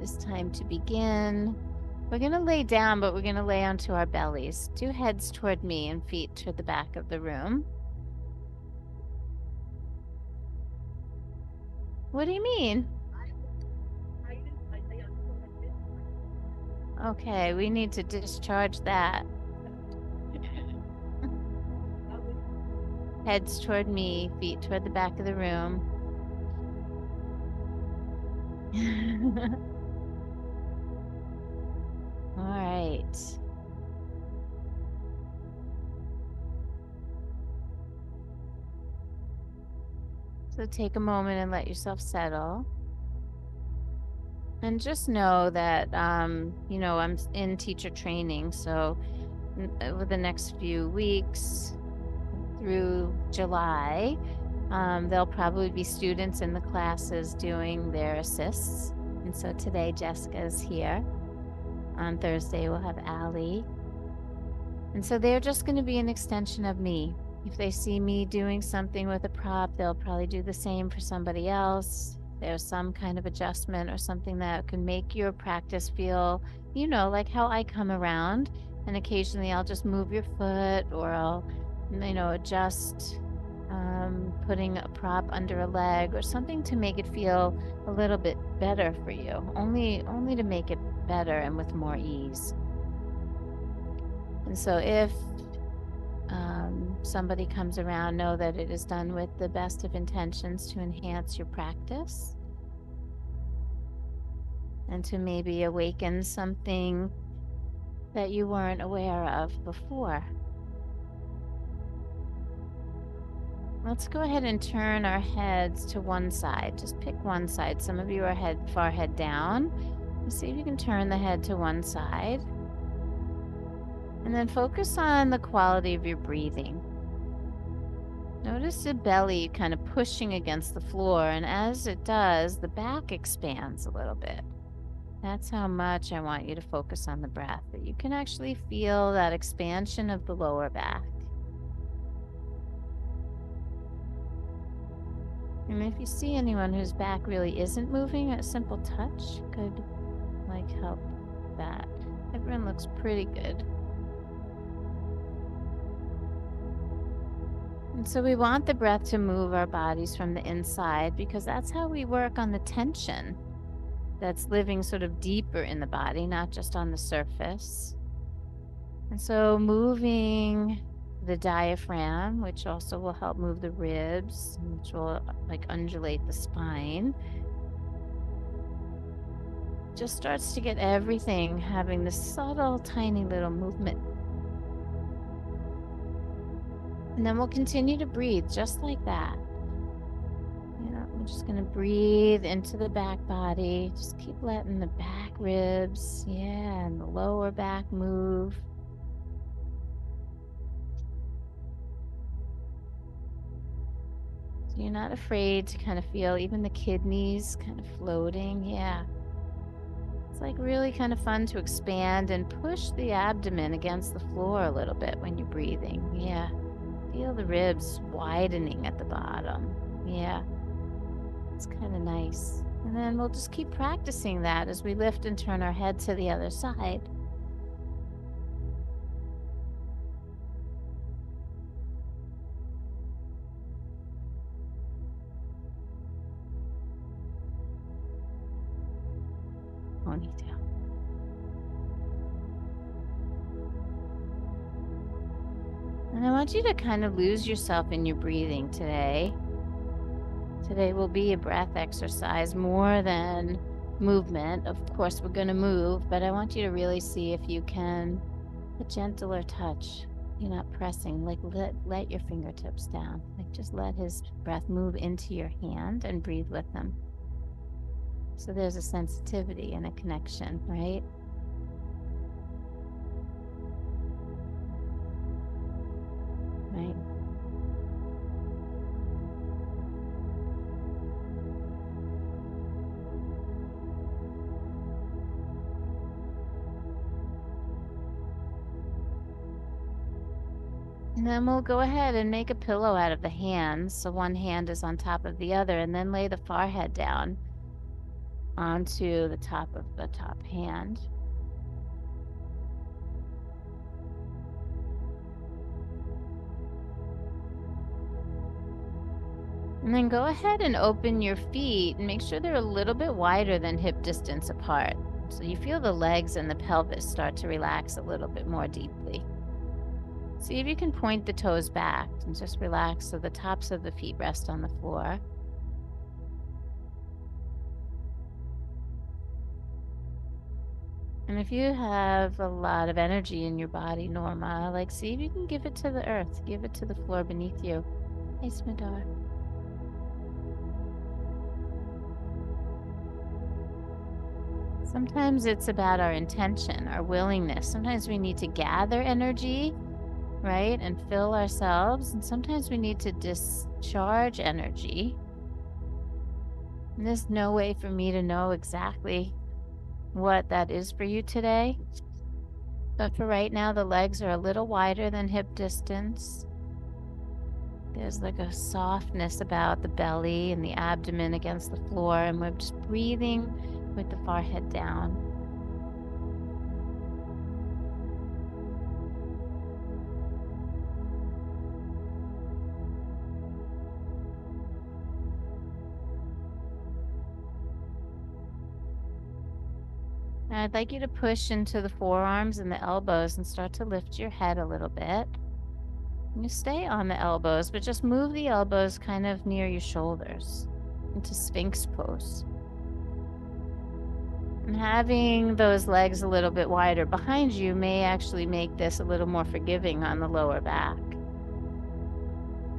is time to begin. We're going to lay down, but we're going to lay onto our bellies. Do heads toward me and feet toward the back of the room. What do you mean? Okay, we need to discharge that. Heads toward me, feet toward the back of the room. All right. So take a moment and let yourself settle. And just know that, you know, I'm in teacher training. So over the next few weeks through July, there'll probably be students in the classes doing their assists. And so today Jessica's here. On Thursday, we'll have Allie. And so they're just going to be an extension of me. If they see me doing something with a prop, they'll probably do the same for somebody else. There's some kind of adjustment or something that can make your practice feel, you know, like how I come around. And occasionally I'll just move your foot, or I'll, you know, adjust putting a prop under a leg or something to make it feel a little bit better for you. Only to make it better and with more ease. And so if somebody comes around, know that it is done with the best of intentions to enhance your practice and to maybe awaken something that you weren't aware of before. Let's go ahead and turn our heads to one side. Just pick one side. Some of you are far head down. See if you can turn the head to one side. And then focus on the quality of your breathing. Notice the belly kind of pushing against the floor, and as it does, the back expands a little bit. That's how much I want you to focus on the breath, that you can actually feel that expansion of the lower back. And if you see anyone whose back really isn't moving, a simple touch could help that. Everyone looks pretty good. And so we want the breath to move our bodies from the inside, because that's how we work on the tension that's living sort of deeper in the body, not just on the surface. And so moving the diaphragm, which also will help move the ribs, which will undulate the spine, just starts to get everything having this subtle, tiny little movement. And then we'll continue to breathe just like that. You know, we're just going to breathe into the back body. Just keep letting the back ribs, and the lower back move. So you're not afraid to kind of feel even the kidneys kind of floating. Yeah. It's really kind of fun to expand and push the abdomen against the floor a little bit when you're breathing. Yeah. Feel the ribs widening at the bottom. Yeah. It's kind of nice. And then we'll just keep practicing that as we lift and turn our head to the other side. Ponytail. And I want you to kind of lose yourself in your breathing today. Today will be a breath exercise more than movement. Of course, we're going to move, but I want you to really see if you can a gentler touch. You're not pressing, let your fingertips down. Just let his breath move into your hand and breathe with him. So there's a sensitivity and a connection, right? Right. And then we'll go ahead and make a pillow out of the hands. So one hand is on top of the other, and then lay the forehead down. onto the top of the top hand. And then go ahead and open your feet and make sure they're a little bit wider than hip distance apart. So you feel the legs and the pelvis start to relax a little bit more deeply. See if you can point the toes back and just relax so the tops of the feet rest on the floor. And if you have a lot of energy in your body, Norma, like see if you can give it to the earth, give it to the floor beneath you. Hey, Smadar. Sometimes it's about our intention, our willingness. Sometimes we need to gather energy, right, and fill ourselves. And sometimes we need to discharge energy. And there's no way for me to know exactly what that is for you today. But for right now, the legs are a little wider than hip distance. There's like a softness about the belly and the abdomen against the floor, and we're just breathing with the forehead down. Now I'd like you to push into the forearms and the elbows and start to lift your head a little bit. You stay on the elbows, but just move the elbows kind of near your shoulders into Sphinx pose. And having those legs a little bit wider behind you may actually make this a little more forgiving on the lower back.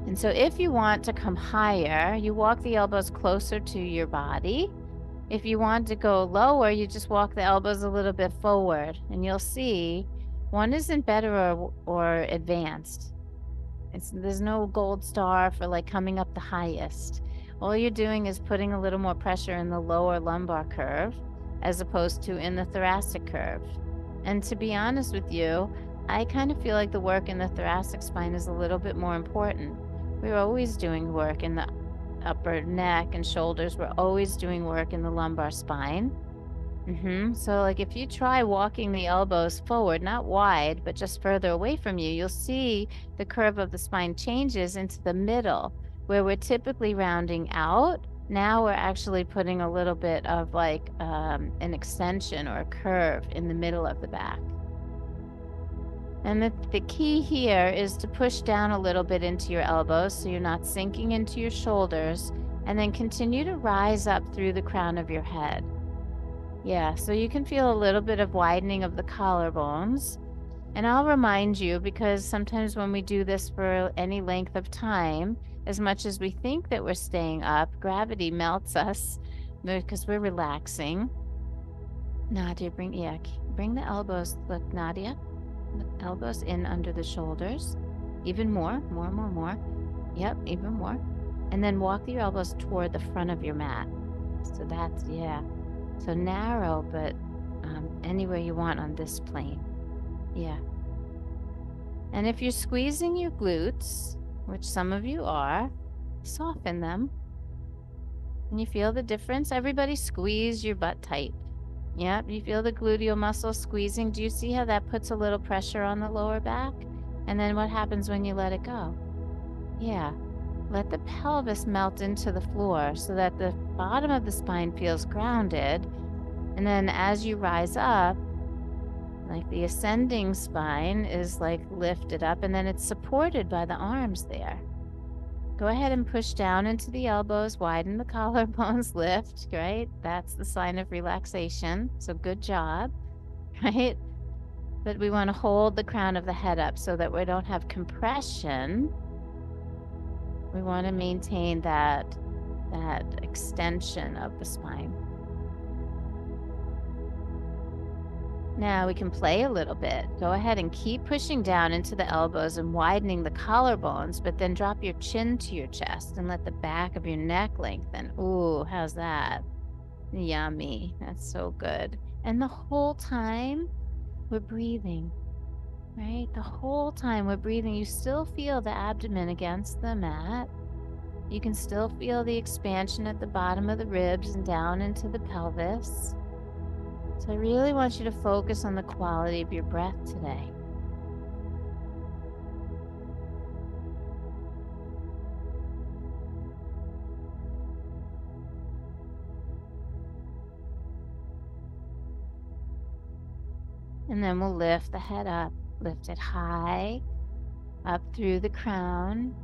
And so if you want to come higher, you walk the elbows closer to your body. If you want to go lower, you just walk the elbows a little bit forward, and you'll see one isn't better or advanced. There's no gold star for like coming up the highest. All you're doing is putting a little more pressure in the lower lumbar curve as opposed to in the thoracic curve. And to be honest with you, I kind of feel like the work in the thoracic spine is a little bit more important. We're always doing work in the upper neck and shoulders. We're always doing work in the lumbar spine. So like if you try walking the elbows forward, not wide, but just further away from you, you'll see the curve of the spine changes into the middle where we're typically rounding out. Now we're actually putting a little bit of like an extension or a curve in the middle of the back. And the key here is to push down a little bit into your elbows so you're not sinking into your shoulders, and then continue to rise up through the crown of your head. Yeah, so you can feel a little bit of widening of the collarbones. And I'll remind you, because sometimes when we do this for any length of time, as much as we think that we're staying up, gravity melts us because we're relaxing. Nadia, bring the elbows. Look, Nadia, the elbows in under the shoulders. Even more. Yep, even more. And then walk your elbows toward the front of your mat. So that's, yeah. So narrow, but anywhere you want on this plane. Yeah. And if you're squeezing your glutes, which some of you are, soften them. And you feel the difference? Everybody squeeze your butt tight. Yeah, you feel the gluteal muscle squeezing. Do you see how that puts a little pressure on the lower back? And then what happens when you let it go? Yeah. Let the pelvis melt into the floor so that the bottom of the spine feels grounded. And then as you rise up, like the ascending spine is like lifted up, and then it's supported by the arms there. Go ahead and push down into the elbows, widen the collarbones, lift, right? That's the sign of relaxation. So good job, right? But we want to hold the crown of the head up so that we don't have compression. We want to maintain that extension of the spine. Now we can play a little bit. Go ahead and keep pushing down into the elbows and widening the collarbones, but then drop your chin to your chest and let the back of your neck lengthen. Ooh, how's that? Yummy. That's so good. And the whole time we're breathing, right? The whole time we're breathing. You still feel the abdomen against the mat. You can still feel the expansion at the bottom of the ribs and down into the pelvis. So I really want you to focus on the quality of your breath today. And then we'll lift the head up, lift it high, up through the crown.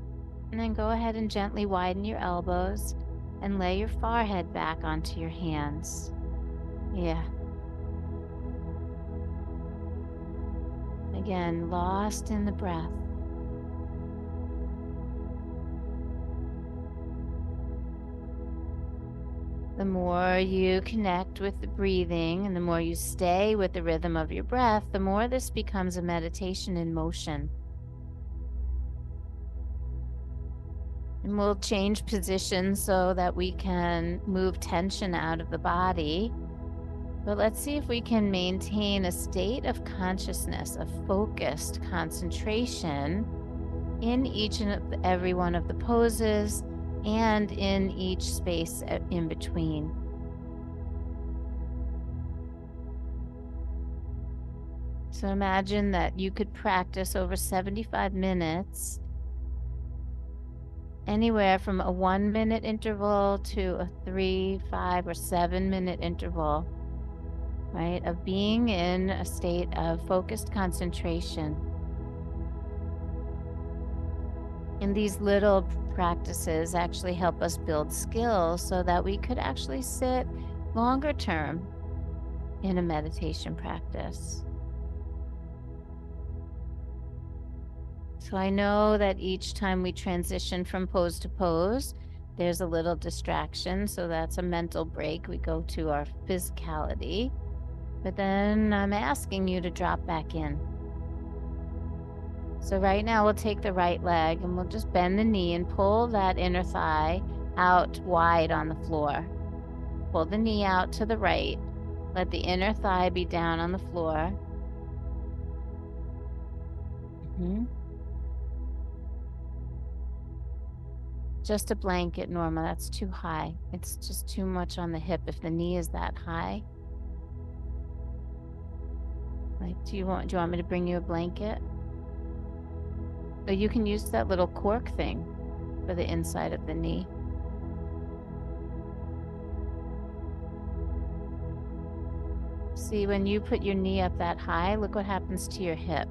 And then go ahead and gently widen your elbows and lay your forehead back onto your hands. Yeah. Again, lost in the breath. The more you connect with the breathing and the more you stay with the rhythm of your breath, the more this becomes a meditation in motion. And we'll change positions so that we can move tension out of the body. But let's see if we can maintain a state of consciousness, of focused concentration in each and every one of the poses and in each space in between. So imagine that you could practice over 75 minutes, anywhere from a 1-minute interval to a 3, 5, or 7-minute interval, right? Of being in a state of focused concentration. And these little practices actually help us build skills so that we could actually sit longer term in a meditation practice. So I know that each time we transition from pose to pose, there's a little distraction. So that's a mental break. We go to our physicality. But then I'm asking you to drop back in. So right now we'll take the right leg and we'll just bend the knee and pull that inner thigh out wide on the floor. Pull the knee out to the right. Let the inner thigh be down on the floor. Just a blanket, Norma, that's too high. It's just too much on the hip if the knee is that high. Like, do you want me to bring you a blanket? Or you can use that little cork thing for the inside of the knee. See, when you put your knee up that high, look what happens to your hip.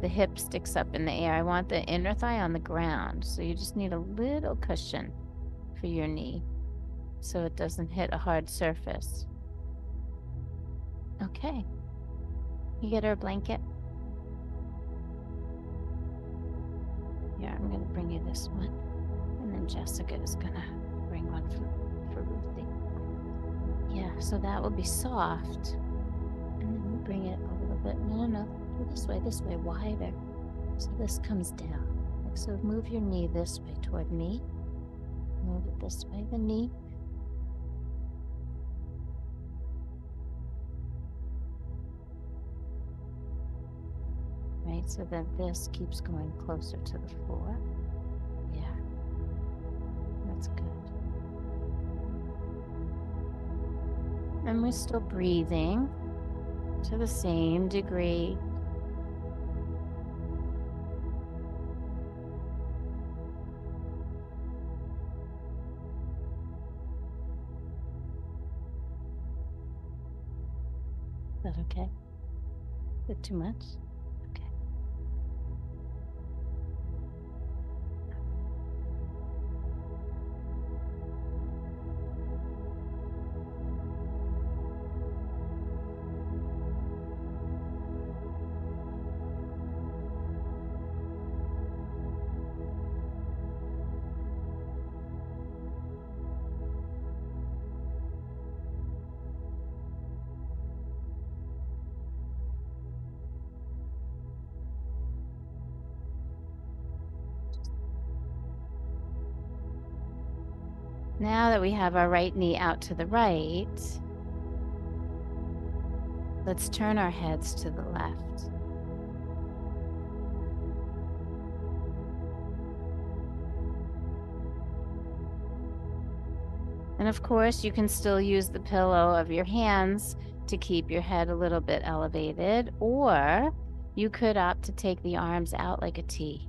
The hip sticks up in the air. I want the inner thigh on the ground. So you just need a little cushion for your knee so it doesn't hit a hard surface. Okay. You get her a blanket? Yeah, I'm going to bring you this one. And then Jessica is going to bring one for Ruthie. Yeah, so that will be soft. And then we'll bring it a little bit. No. Go this way, wider. So this comes down. Like so, move your knee this way toward me. Move it this way, the knee. Right, so that this keeps going closer to the floor. Yeah, that's good. And we're still breathing to the same degree. Is that okay? Is it too much? Okay. Now that we have our right knee out to the right, let's turn our heads to the left. And of course, you can still use the pillow of your hands to keep your head a little bit elevated, or you could opt to take the arms out like a T.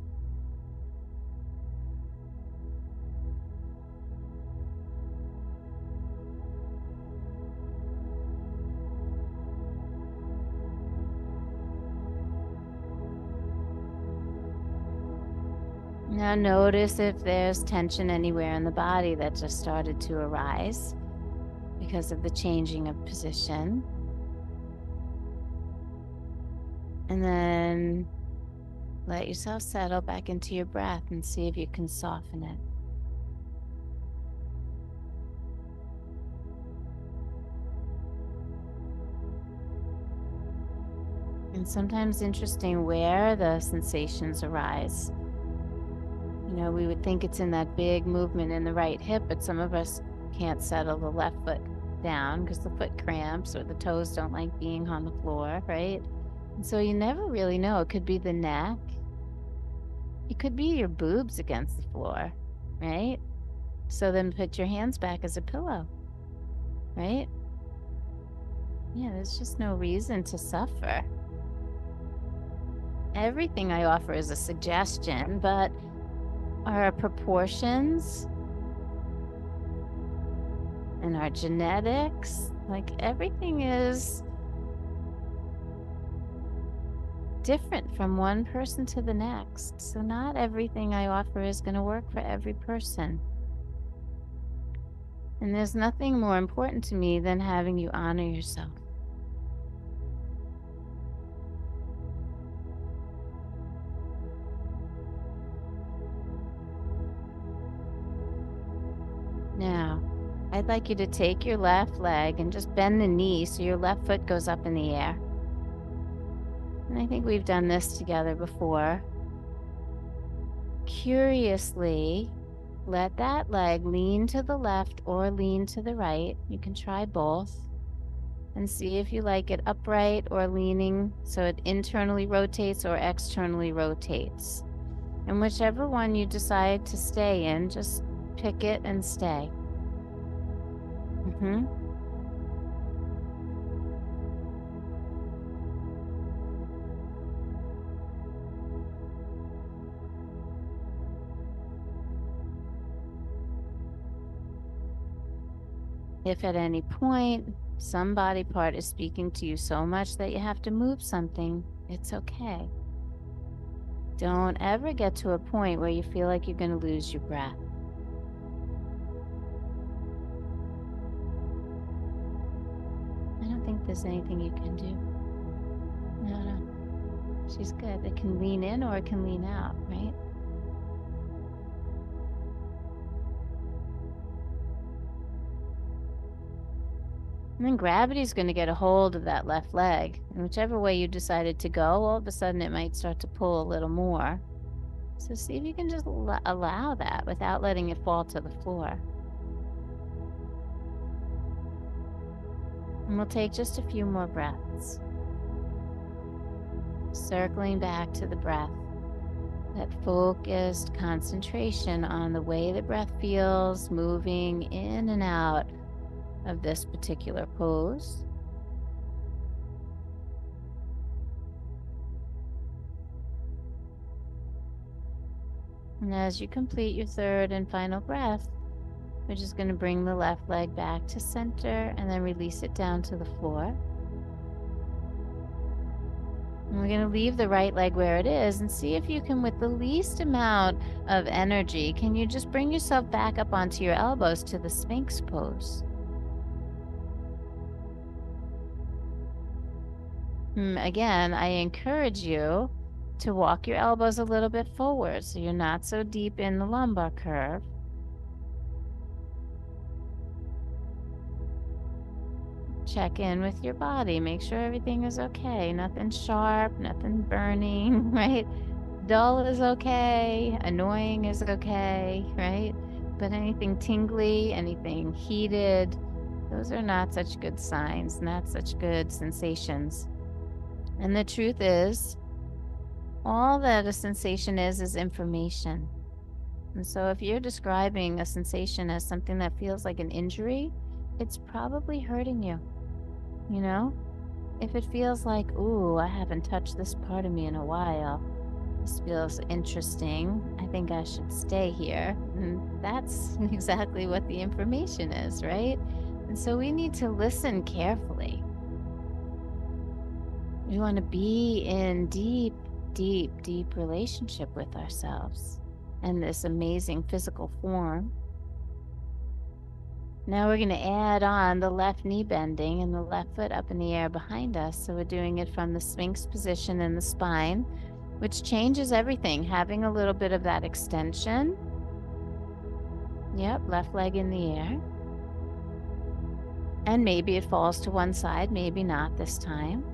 Now notice if there's tension anywhere in the body that just started to arise because of the changing of position. And then let yourself settle back into your breath and see if you can soften it. And sometimes interesting where the sensations arise. You know, we would think it's in that big movement in the right hip, but some of us can't settle the left foot down because the foot cramps or the toes don't like being on the floor, right? And so you never really know. It could be the neck. It could be your boobs against the floor, right? So then put your hands back as a pillow, right? Yeah, there's just no reason to suffer. Everything I offer is a suggestion, but our proportions and our genetics, like everything is different from one person to the next. So not everything I offer is going to work for every person. And there's nothing more important to me than having you honor yourself. Now, I'd like you to take your left leg and just bend the knee so your left foot goes up in the air. And I think we've done this together before. Curiously, let that leg lean to the left or lean to the right. You can try both and see if you like it upright or leaning so it internally rotates or externally rotates. And whichever one you decide to stay in, just pick it and stay. If at any point some body part is speaking to you so much that you have to move something, it's okay. Don't ever get to a point where you feel like you're going to lose your breath. I don't think there's anything you can do. No. She's good. It can lean in or it can lean out, right? And then gravity's going to get a hold of that left leg. And whichever way you decided to go, all of a sudden it might start to pull a little more. So see if you can just allow that without letting it fall to the floor. And we'll take just a few more breaths. Circling back to the breath. That focused concentration on the way the breath feels moving in and out of this particular pose. And as you complete your third and final breath, we're just going to bring the left leg back to center and then release it down to the floor. And we're going to leave the right leg where it is and see if you can, with the least amount of energy, can you just bring yourself back up onto your elbows to the Sphinx pose? Again, I encourage you to walk your elbows a little bit forward so you're not so deep in the lumbar curve. Check in with your body. Make sure everything is okay. Nothing sharp, nothing burning, right? Dull is okay. Annoying is okay, right? But anything tingly, anything heated, those are not such good signs, not such good sensations. And the truth is, all that a sensation is information. And so if you're describing a sensation as something that feels like an injury, it's probably hurting you, you know? If it feels like, ooh, I haven't touched this part of me in a while, this feels interesting, I think I should stay here. And that's exactly what the information is, right? And so we need to listen carefully. We want to be in deep, deep, deep relationship with ourselves and this amazing physical form. Now we're going to add on the left knee bending and the left foot up in the air behind us. So we're doing it from the Sphinx position in the spine, which changes everything, having a little bit of that extension. Yep, left leg in the air. And maybe it falls to one side, maybe not this time.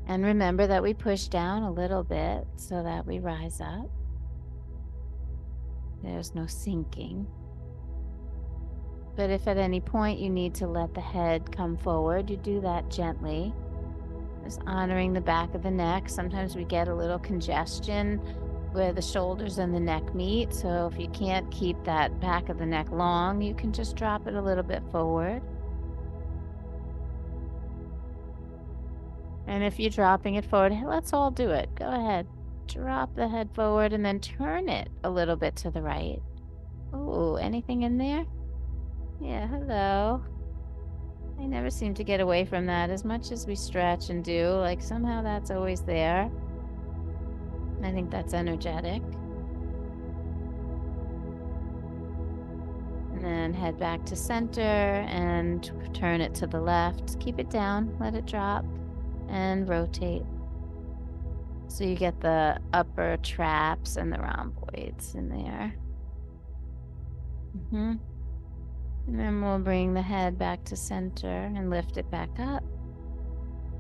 And remember that we push down a little bit so that we rise up. There's no sinking. But if at any point you need to let the head come forward, you do that gently. Just honoring the back of the neck. Sometimes we get a little congestion where the shoulders and the neck meet. So if you can't keep that back of the neck long, you can just drop it a little bit forward. And if you're dropping it forward, let's all do it. Go ahead. Drop the head forward and then turn it a little bit to the right. Ooh, anything in there? Yeah, hello. I never seem to get away from that as much as we stretch and do. Like somehow that's always there. I think that's energetic. And then head back to center and turn it to the left. Keep it down, let it drop, and rotate. So you get the upper traps and the rhomboids in there. And then we'll bring the head back to center and lift it back up.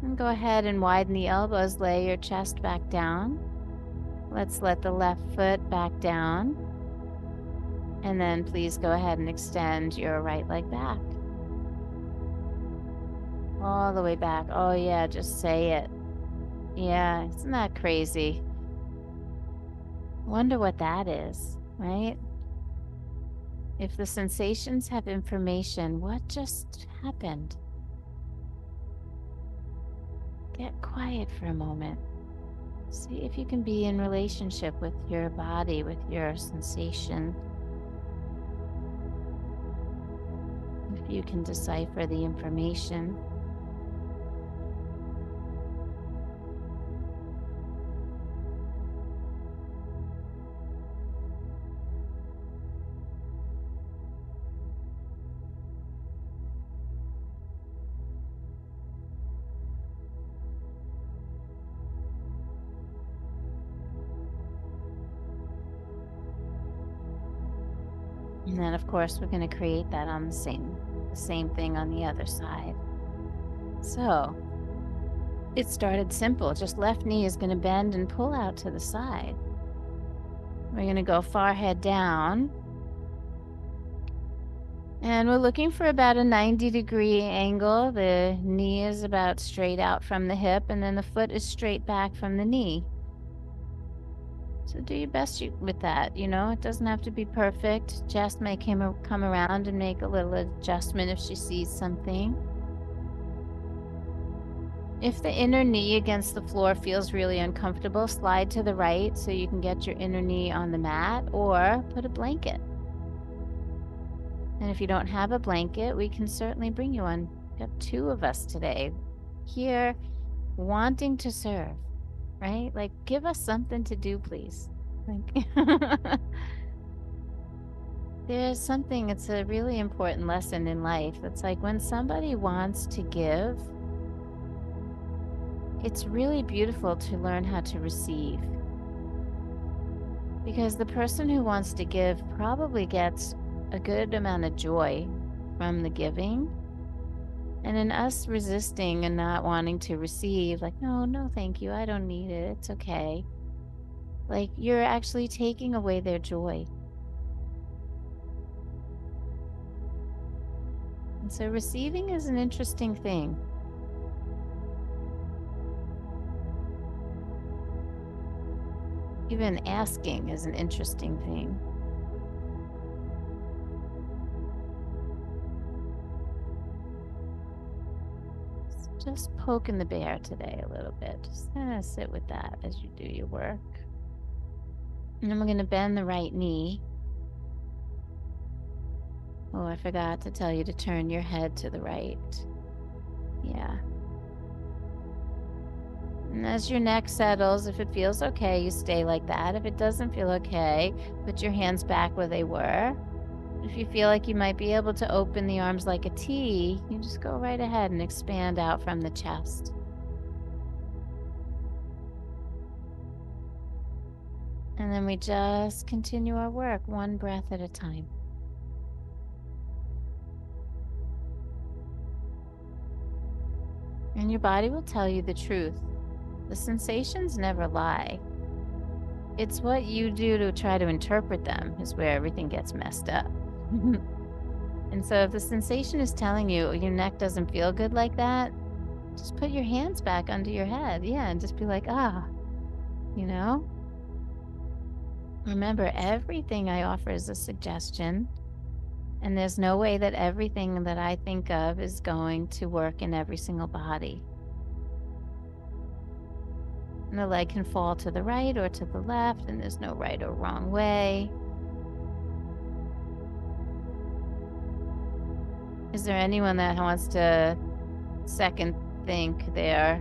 And go ahead and widen the elbows, lay your chest back down. Let's let the left foot back down. And then please go ahead and extend your right leg back. All the way back. Oh yeah, just say it. Yeah, isn't that crazy? Wonder what that is, right? If the sensations have information, what just happened? Get quiet for a moment. See if you can be in relationship with your body, with your sensation. If you can decipher the information. And then of course we're going to create that on the same thing on the other side. So it started simple. Just left knee is going to bend and pull out to the side. We're going to go forehead down. And we're looking for about a 90-degree angle. The knee is about straight out from the hip, and then the foot is straight back from the knee. So do your best with that, you know? It doesn't have to be perfect. Jess may come around and make a little adjustment if she sees something. If the inner knee against the floor feels really uncomfortable, slide to the right so you can get your inner knee on the mat, or put a blanket. And if you don't have a blanket, we can certainly bring you one. We have 2 of us today here wanting to serve, right? Like, give us something to do, please. Like, there's something, it's a really important lesson in life. It's like when somebody wants to give, it's really beautiful to learn how to receive. Because the person who wants to give probably gets a good amount of joy from the giving. And in us resisting and not wanting to receive, like, no, thank you, I don't need it, it's okay. Like, you're actually taking away their joy. And so receiving is an interesting thing. Even asking is an interesting thing. Just poking the bear today a little bit. Just kind of sit with that as you do your work. And then we're going to bend the right knee. Oh, I forgot to tell you to turn your head to the right. Yeah. And as your neck settles, if it feels okay, you stay like that. If it doesn't feel okay, put your hands back where they were. If you feel like you might be able to open the arms like a T, you just go right ahead and expand out from the chest. And then we just continue our work, one breath at a time. And your body will tell you the truth. The sensations never lie. It's what you do to try to interpret them is where everything gets messed up. And so if the sensation is telling you your neck doesn't feel good like that, just put your hands back under your head. Yeah, and just be like, you know? Remember, everything I offer is a suggestion. And there's no way that everything that I think of is going to work in every single body. And the leg can fall to the right or to the left, and there's no right or wrong way. Is there anyone that wants to second think their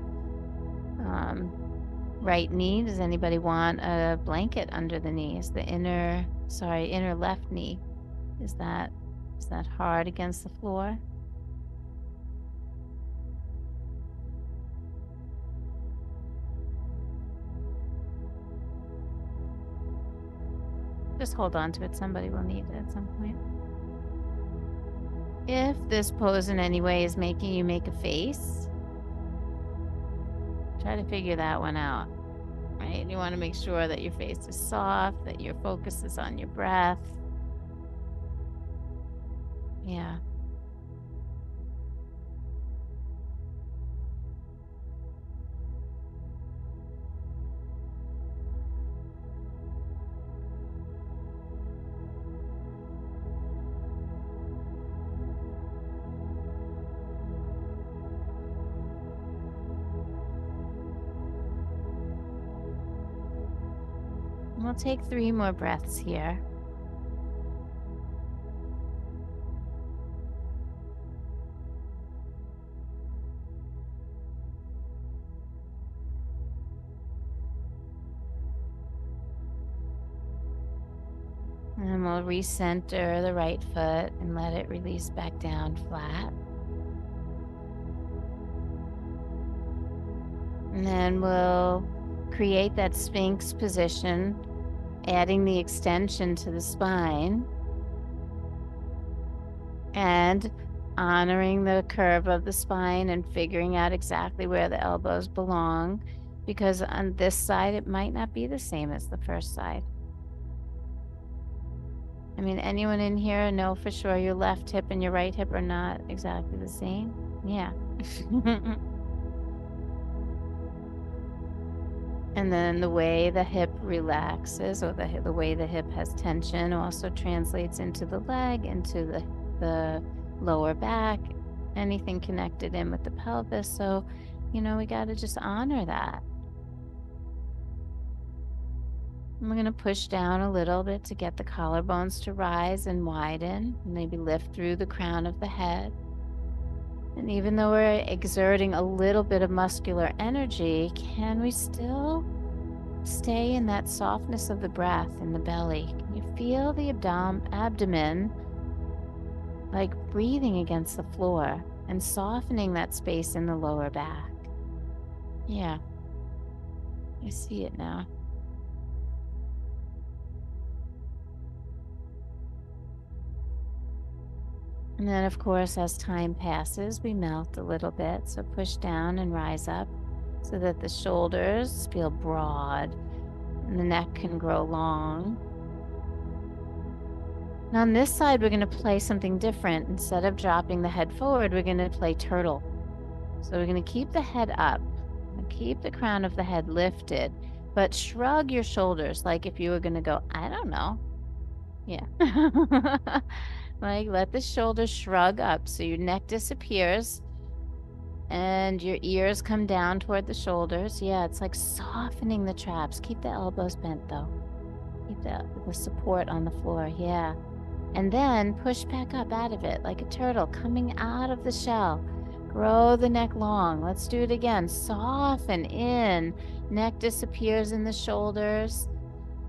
right knee? Does anybody want a blanket under the knee? Is the inner left knee, is that hard against the floor? Just hold on to it. Somebody will need it at some point. If this pose in any way is making you make a face, try to figure that one out, right? You want to make sure that your face is soft, that your focus is on your breath. Yeah. We'll take 3 more breaths here. And we'll recenter the right foot and let it release back down flat. And then we'll create that Sphinx position, adding the extension to the spine and honoring the curve of the spine and figuring out exactly where the elbows belong, because on this side it might not be the same as the first side. I mean, anyone in here know for sure your left hip and your right hip are not exactly the same? Yeah. And then the way the hip relaxes, or the way the hip has tension, also translates into the leg, into the lower back, anything connected in with the pelvis. So, we got to just honor that. And we're going to push down a little bit to get the collarbones to rise and widen, maybe lift through the crown of the head. And even though we're exerting a little bit of muscular energy, can we still stay in that softness of the breath in the belly? Can you feel the abdomen like breathing against the floor and softening that space in the lower back? Yeah, I see it now. And then, of course, as time passes, we melt a little bit. So push down and rise up so that the shoulders feel broad and the neck can grow long. And on this side, we're going to play something different. Instead of dropping the head forward, we're going to play turtle. So we're going to keep the head up, and keep the crown of the head lifted, but shrug your shoulders like if you were going to go, I don't know. Yeah. Like let the shoulders shrug up so your neck disappears and your ears come down toward the shoulders. Yeah, it's like softening the traps. Keep the elbows bent though. Keep the support on the floor. Yeah. And then push back up out of it like a turtle coming out of the shell. Grow the neck long. Let's do it again. Soften in. Neck disappears in the shoulders.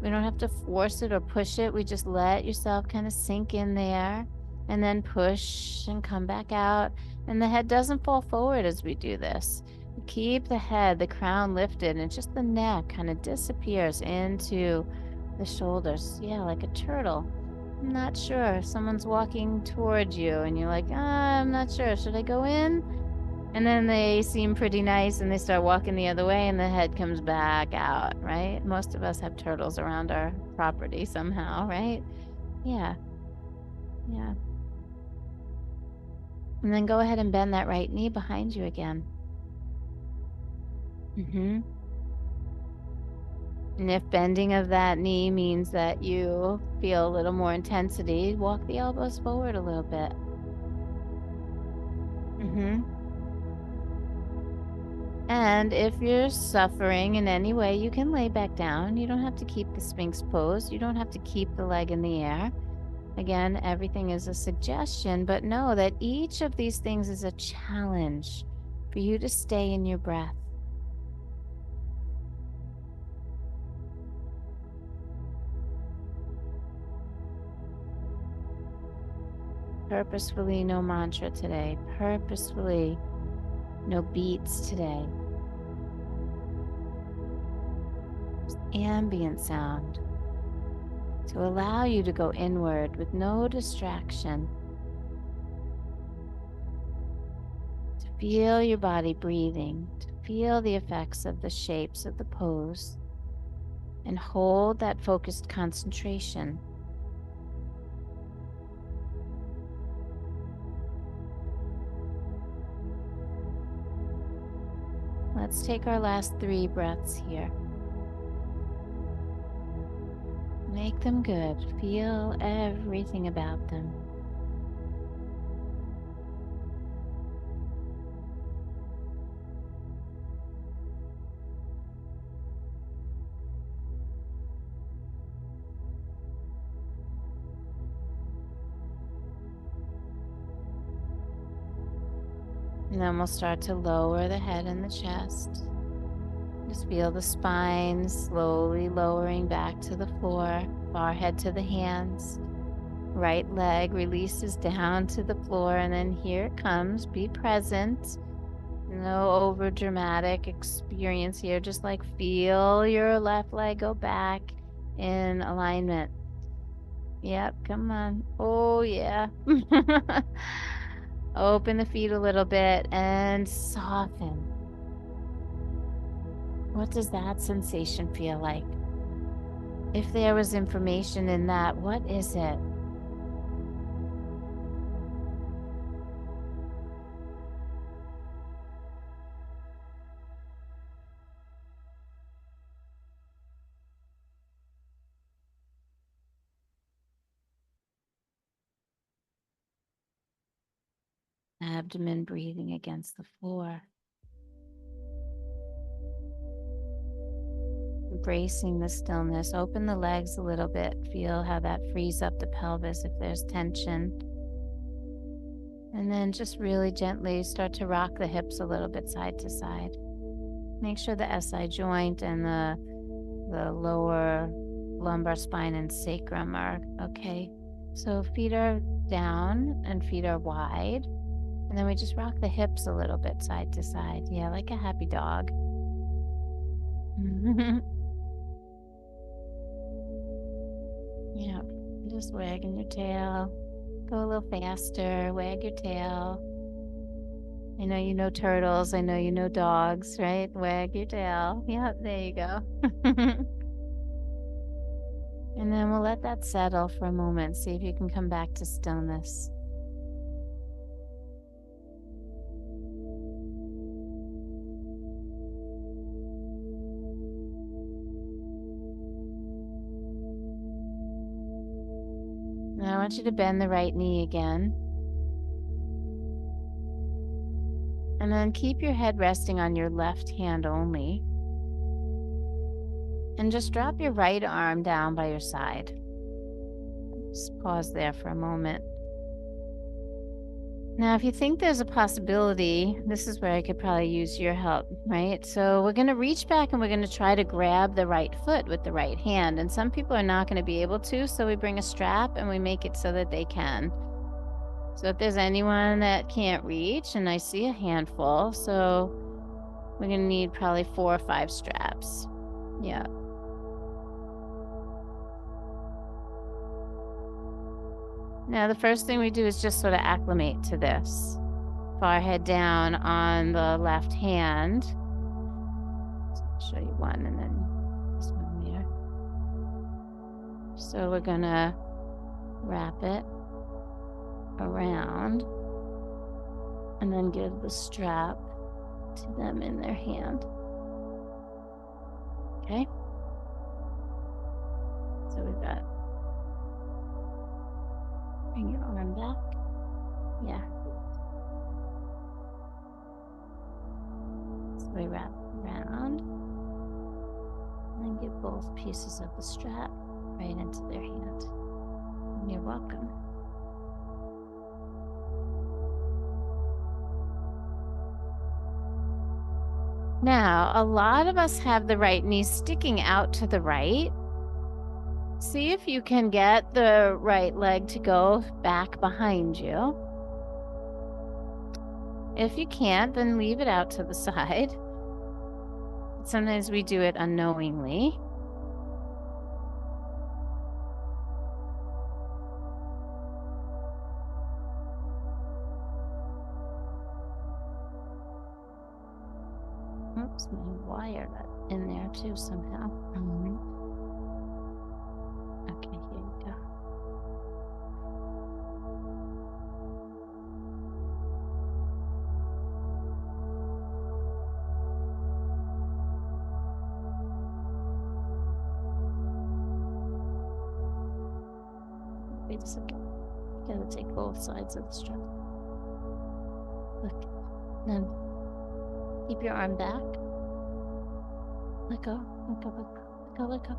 We don't have to force it or push it. We just let yourself kind of sink in there and then push and come back out. And the head doesn't fall forward as we do this. We keep the head, the crown lifted, and just the neck kind of disappears into the shoulders. Yeah, like a turtle. I'm not sure. Someone's walking towards you and you're like, I'm not sure. Should I go in? And then they seem pretty nice and they start walking the other way and the head comes back out, right? Most of us have turtles around our property somehow, right? Yeah. Yeah. And then go ahead and bend that right knee behind you again. And if bending of that knee means that you feel a little more intensity, walk the elbows forward a little bit. And if you're suffering in any way, you can lay back down. You don't have to keep the Sphinx pose. You don't have to keep the leg in the air. Again, everything is a suggestion, but know that each of these things is a challenge for you to stay in your breath. Purposefully, no mantra today. Purposefully, no beats today. Just ambient sound to allow you to go inward with no distraction. To feel your body breathing, to feel the effects of the shapes of the pose, and hold that focused concentration. Let's take our last 3 breaths here. Make them good. Feel everything about them. And then we'll start to lower the head and the chest. Just feel the spine slowly lowering back to the floor, forehead to the hands. Right leg releases down to the floor, and then here it comes. Be present. No over dramatic experience here. Just like feel your left leg go back in alignment. Yep, come on. Oh, yeah. Open the feet a little bit and soften. What does that sensation feel like? If there was information in that, what is it? Abdomen breathing against the floor. Embracing the stillness. Open the legs a little bit. Feel how that frees up the pelvis if there's tension. And then just really gently start to rock the hips a little bit side to side. Make sure the SI joint and the lower lumbar spine and sacrum are okay. So feet are down and feet are wide. And then we just rock the hips a little bit side to side. Yeah, like a happy dog. Yeah, just wagging your tail. Go a little faster, wag your tail. I know you know turtles. I know you know dogs, right? Wag your tail. Yep, there you go. And then we'll let that settle for a moment. See if you can come back to stillness. want you to bend the right knee again. And then keep your head resting on your left hand only. And just drop your right arm down by your side. Just pause there for a moment. Now, if you think there's a possibility, this is where I could probably use your help, right? So we're going to reach back and we're going to try to grab the right foot with the right hand. And some people are not going to be able to, so we bring a strap and we make it so that they can. So if there's anyone that can't reach, and I see a handful, so we're going to need probably 4 or 5 straps. Yeah. Now, the first thing we do is just sort of acclimate to this. Forehead down on the left hand. So I'll show you one and then this one there. So we're going to wrap it around and then give the strap to them in their hand. Okay? So we've got, bring your arm back. Yeah. So we wrap around and then give both pieces of the strap right into their hand. And you're welcome. Now, a lot of us have the right knee sticking out to the right. See if you can get the right leg to go back behind you. If you can't, then leave it out to the side. Sometimes we do it unknowingly. Oops, my wire got in there too somehow. Okay, here you go. Wait a second. You gotta take both sides of the strap. Look. Then keep your arm back. Let go. Let go. Let go. Let go. Let go.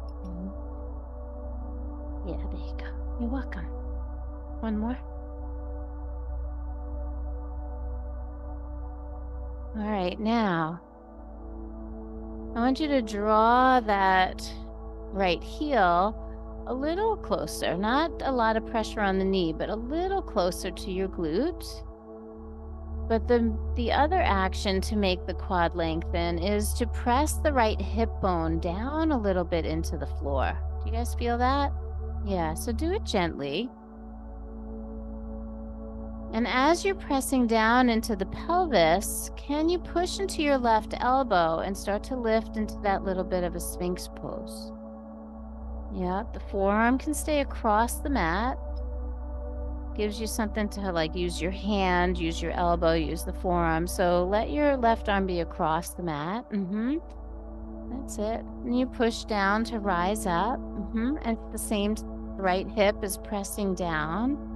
Yeah, there you go. You're welcome. One more. All right, now I want you to draw that right heel a little closer, not a lot of pressure on the knee, but a little closer to your glute. But the other action to make the quad lengthen is to press the right hip bone down a little bit into the floor. Do you guys feel that? Yeah, so do it gently. And as you're pressing down into the pelvis, can you push into your left elbow and start to lift into that little bit of a Sphinx pose? Yeah, the forearm can stay across the mat. Gives you something to like use your hand, use your elbow, use the forearm. So let your left arm be across the mat. That's it. And you push down to rise up. And at the same right hip is pressing down.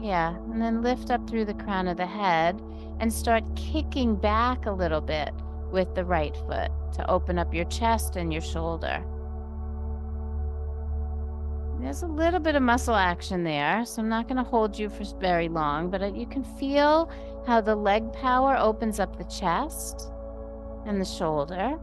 Yeah, and then lift up through the crown of the head and start kicking back a little bit with the right foot to open up your chest and your shoulder. There's a little bit of muscle action there, so I'm not going to hold you for very long, but you can feel how the leg power opens up the chest and the shoulder.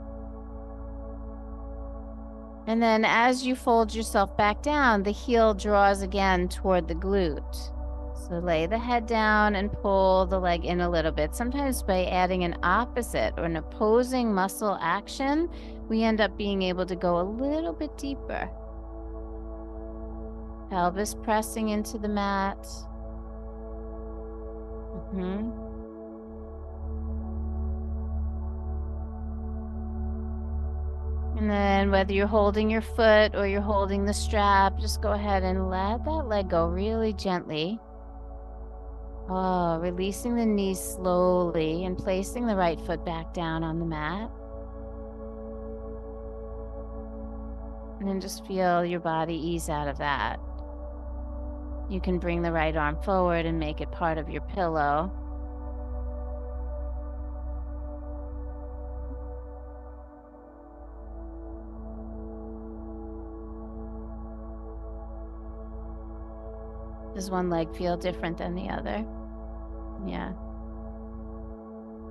And then as you fold yourself back down, the heel draws again toward the glute. So lay the head down and pull the leg in a little bit. Sometimes by adding an opposite or an opposing muscle action, we end up being able to go a little bit deeper. Pelvis pressing into the mat. And then whether you're holding your foot or you're holding the strap, just go ahead and let that leg go really gently. Oh, releasing the knees slowly and placing the right foot back down on the mat. And then just feel your body ease out of that. You can bring the right arm forward and make it part of your pillow. Does one leg feel different than the other? Yeah.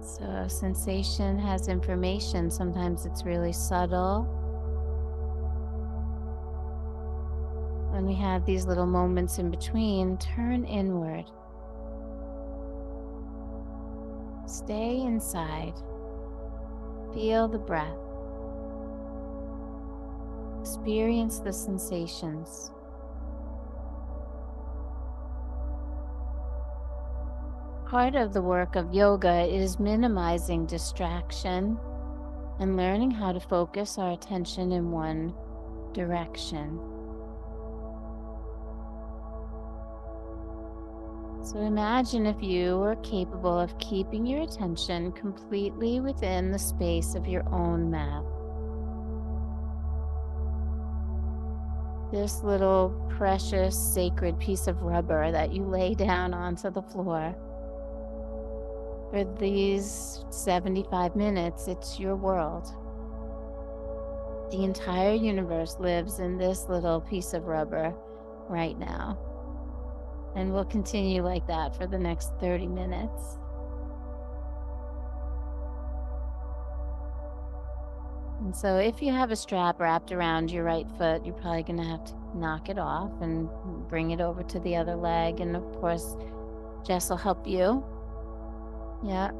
So sensation has information. Sometimes it's really subtle. When we have these little moments in between, turn inward. Stay inside. Feel the breath. Experience the sensations. Part of the work of yoga is minimizing distraction and learning how to focus our attention in one direction. So imagine if you were capable of keeping your attention completely within the space of your own mat. This little precious, sacred piece of rubber that you lay down onto the floor. For these 75 minutes, it's your world. The entire universe lives in this little piece of rubber right now. And we'll continue like that for the next 30 minutes. And so if you have a strap wrapped around your right foot, you're probably going to have to knock it off and bring it over to the other leg. And of course, Jess will help you. Yeah.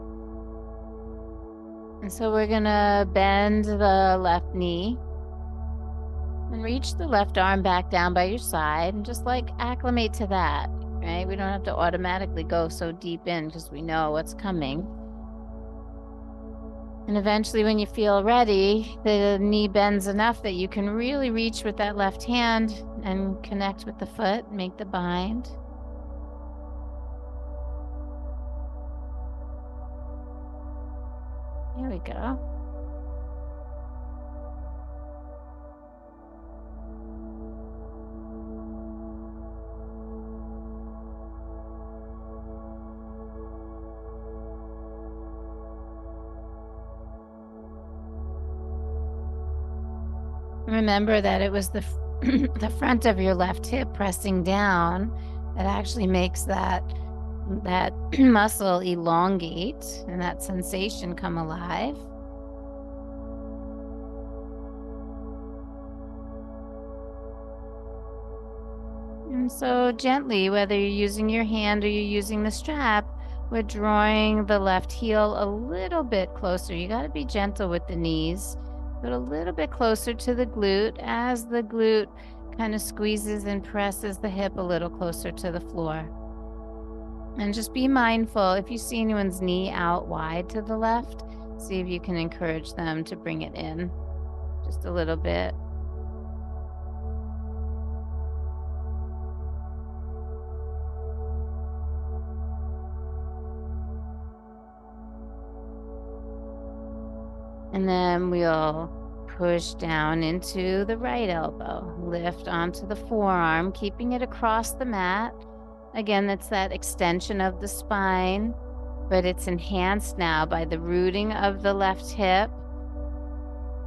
And so we're going to bend the left knee and reach the left arm back down by your side and just like acclimate to that, right? We don't have to automatically go so deep in because we know what's coming. And eventually when you feel ready, the knee bends enough that you can really reach with that left hand and connect with the foot, make the bind. Here we go. Remember that it was the front of your left hip pressing down that actually makes that muscle elongate and that sensation come alive. And so gently, whether you're using your hand or you're using the strap, we're drawing the left heel a little bit closer. You got to be gentle with the knees, but a little bit closer to the glute as the glute kind of squeezes and presses the hip a little closer to the floor. And just be mindful, if you see anyone's knee out wide to the left, see if you can encourage them to bring it in just a little bit. And then we'll push down into the right elbow, lift onto the forearm, keeping it across the mat. Again, that's that extension of the spine, but it's enhanced now by the rooting of the left hip.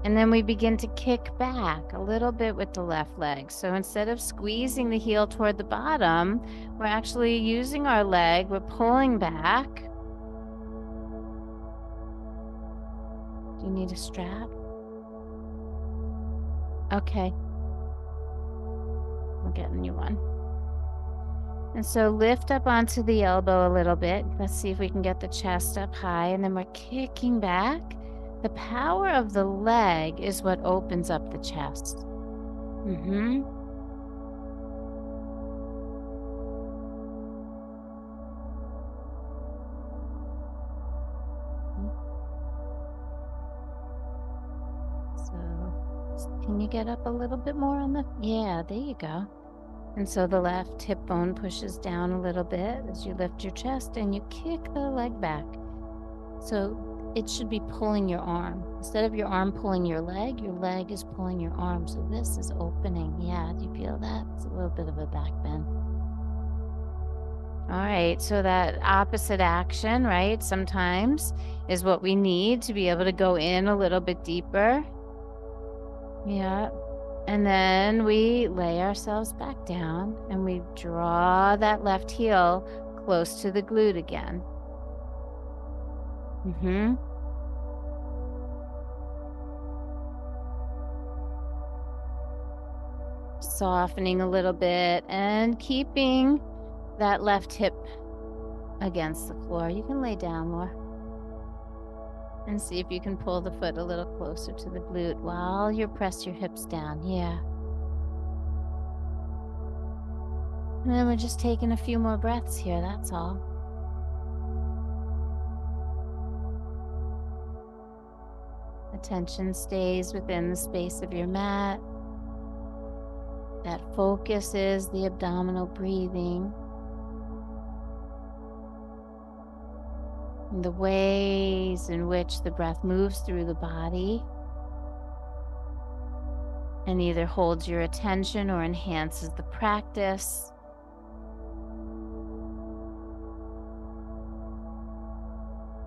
And then we begin to kick back a little bit with the left leg. So instead of squeezing the heel toward the bottom, we're actually using our leg, we're pulling back. Do you need a strap? Okay. We'll get a new one. And so lift up onto the elbow a little bit. Let's see if we can get the chest up high. And then we're kicking back. The power of the leg is what opens up the chest. So can you get up a little bit more on the, yeah, there you go. And so the left hip bone pushes down a little bit as you lift your chest and you kick the leg back. So it should be pulling your arm. Instead of your arm pulling your leg is pulling your arm. So this is opening. Yeah, do you feel that? It's a little bit of a back bend. All right, so that opposite action, right, sometimes is what we need to be able to go in a little bit deeper. Yeah. And then we lay ourselves back down and we draw that left heel close to the glute again. Mm-hmm. Softening a little bit and keeping that left hip against the floor. You can lay down more and see if you can pull the foot a little closer to the glute while you press your hips down. Yeah. And then we're just taking a few more breaths here, that's all. Attention stays within the space of your mat. That focus is the abdominal breathing. And the ways in which the breath moves through the body and either holds your attention or enhances the practice.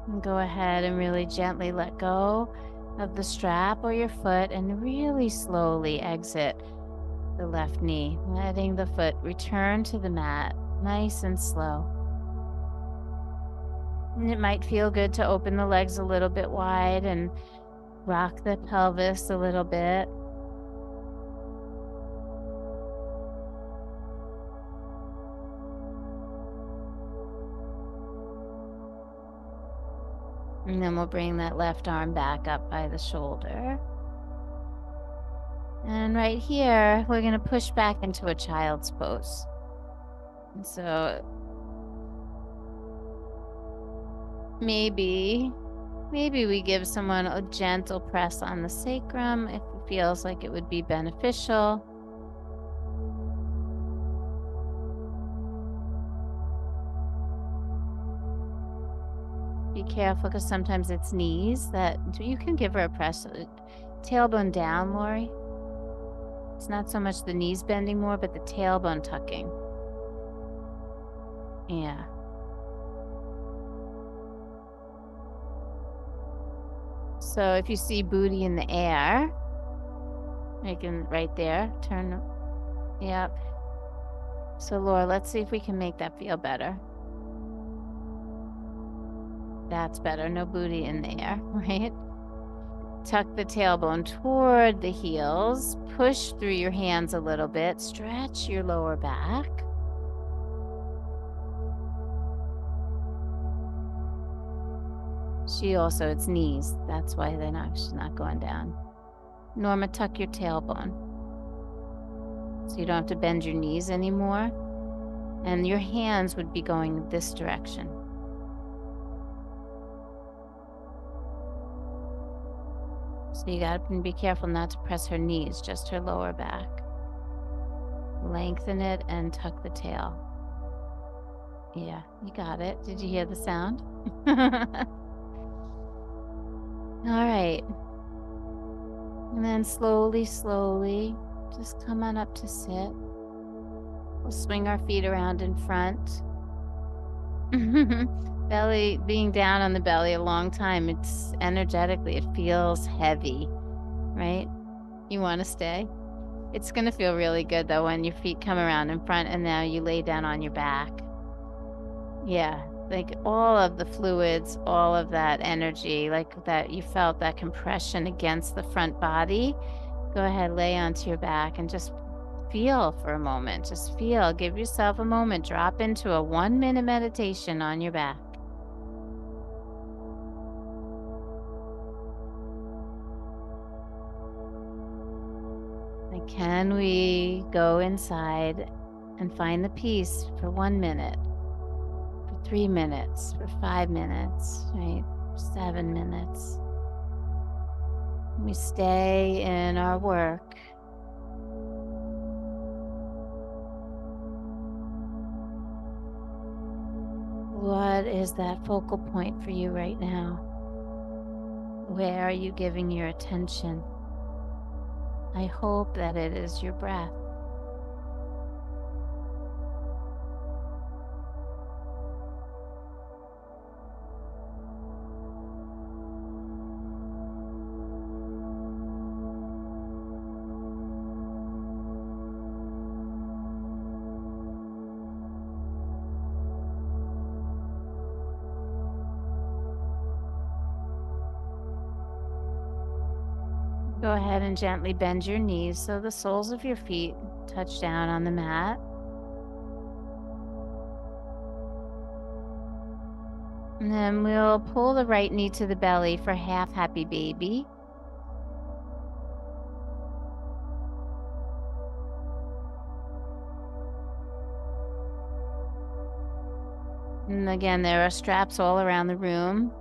And go ahead and really gently let go of the strap or your foot and really slowly exit the left knee, letting the foot return to the mat, nice and slow. And it might feel good to open the legs a little bit wide and rock the pelvis a little bit. And then we'll bring that left arm back up by the shoulder. And right here, we're going to push back into a child's pose. And so maybe we give someone a gentle press on the sacrum if it feels like it would be beneficial. Be careful because sometimes it's knees that you can give her a press. Tailbone down, Lori. It's not so much the knees bending more, but the tailbone tucking. Yeah. So if you see booty in the air, you can right there, turn. Yep. So Laura, let's see if we can make that feel better. That's better. No booty in the air, right? Tuck the tailbone toward the heels. Push through your hands a little bit. Stretch your lower back. It's knees. That's why she's not going down. Norma, tuck your tailbone. So you don't have to bend your knees anymore. And your hands would be going this direction. So you gotta be careful not to press her knees, just her lower back. Lengthen it and tuck the tail. Yeah, you got it. Did you hear the sound? All right. And then slowly, just come on up to sit. We'll swing our feet around in front. Belly, being down on the belly a long time, it's energetically, it feels heavy, right? You want to stay? It's going to feel really good though when your feet come around in front and now you lay down on your back. Yeah, like all of the fluids, all of that energy, like that you felt that compression against the front body. Go ahead, lay onto your back and just feel for a moment. Just feel, give yourself a moment, drop into a 1-minute meditation on your back. Like, can we go inside and find the peace for 1 minute? 3 minutes, for 5 minutes, right? 7 minutes. We stay in our work. What is that focal point for you right now? Where are you giving your attention? I hope that it is your breath. Go ahead and gently bend your knees so the soles of your feet touch down on the mat. And then we'll pull the right knee to the belly for half happy baby. And again, there are straps all around the room.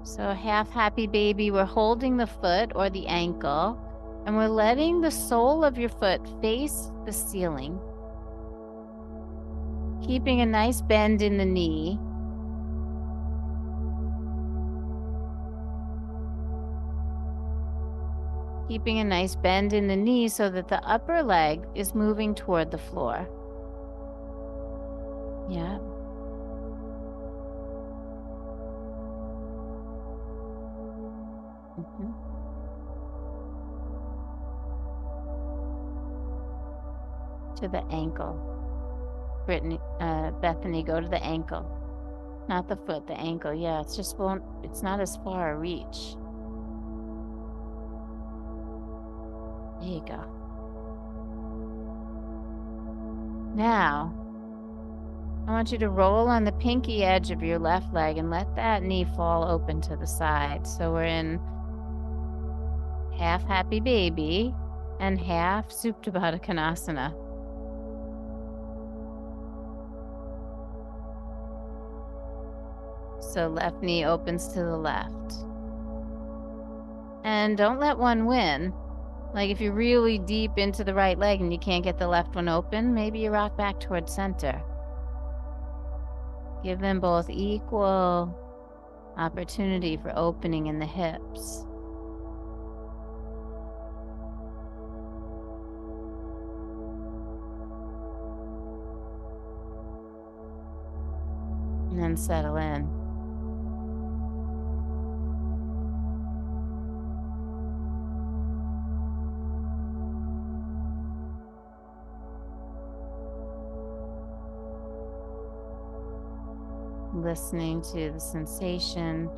So half happy baby, we're holding the foot or the ankle, and we're letting the sole of your foot face the ceiling. Keeping a nice bend in the knee. Keeping a nice bend in the knee so that the upper leg is moving toward the floor. Yeah. Mhm. To the ankle. Bethany, go to the ankle. Not the foot, the ankle. Yeah, it's not as far a reach. There you go. Now, I want you to roll on the pinky edge of your left leg and let that knee fall open to the side. So we're in half happy baby and half Supta Baddha Konasana. So left knee opens to the left. And don't let one win. Like if you're really deep into the right leg and you can't get the left one open, maybe you rock back towards center. Give them both equal opportunity for opening in the hips. And then settle in. Listening to the sensation,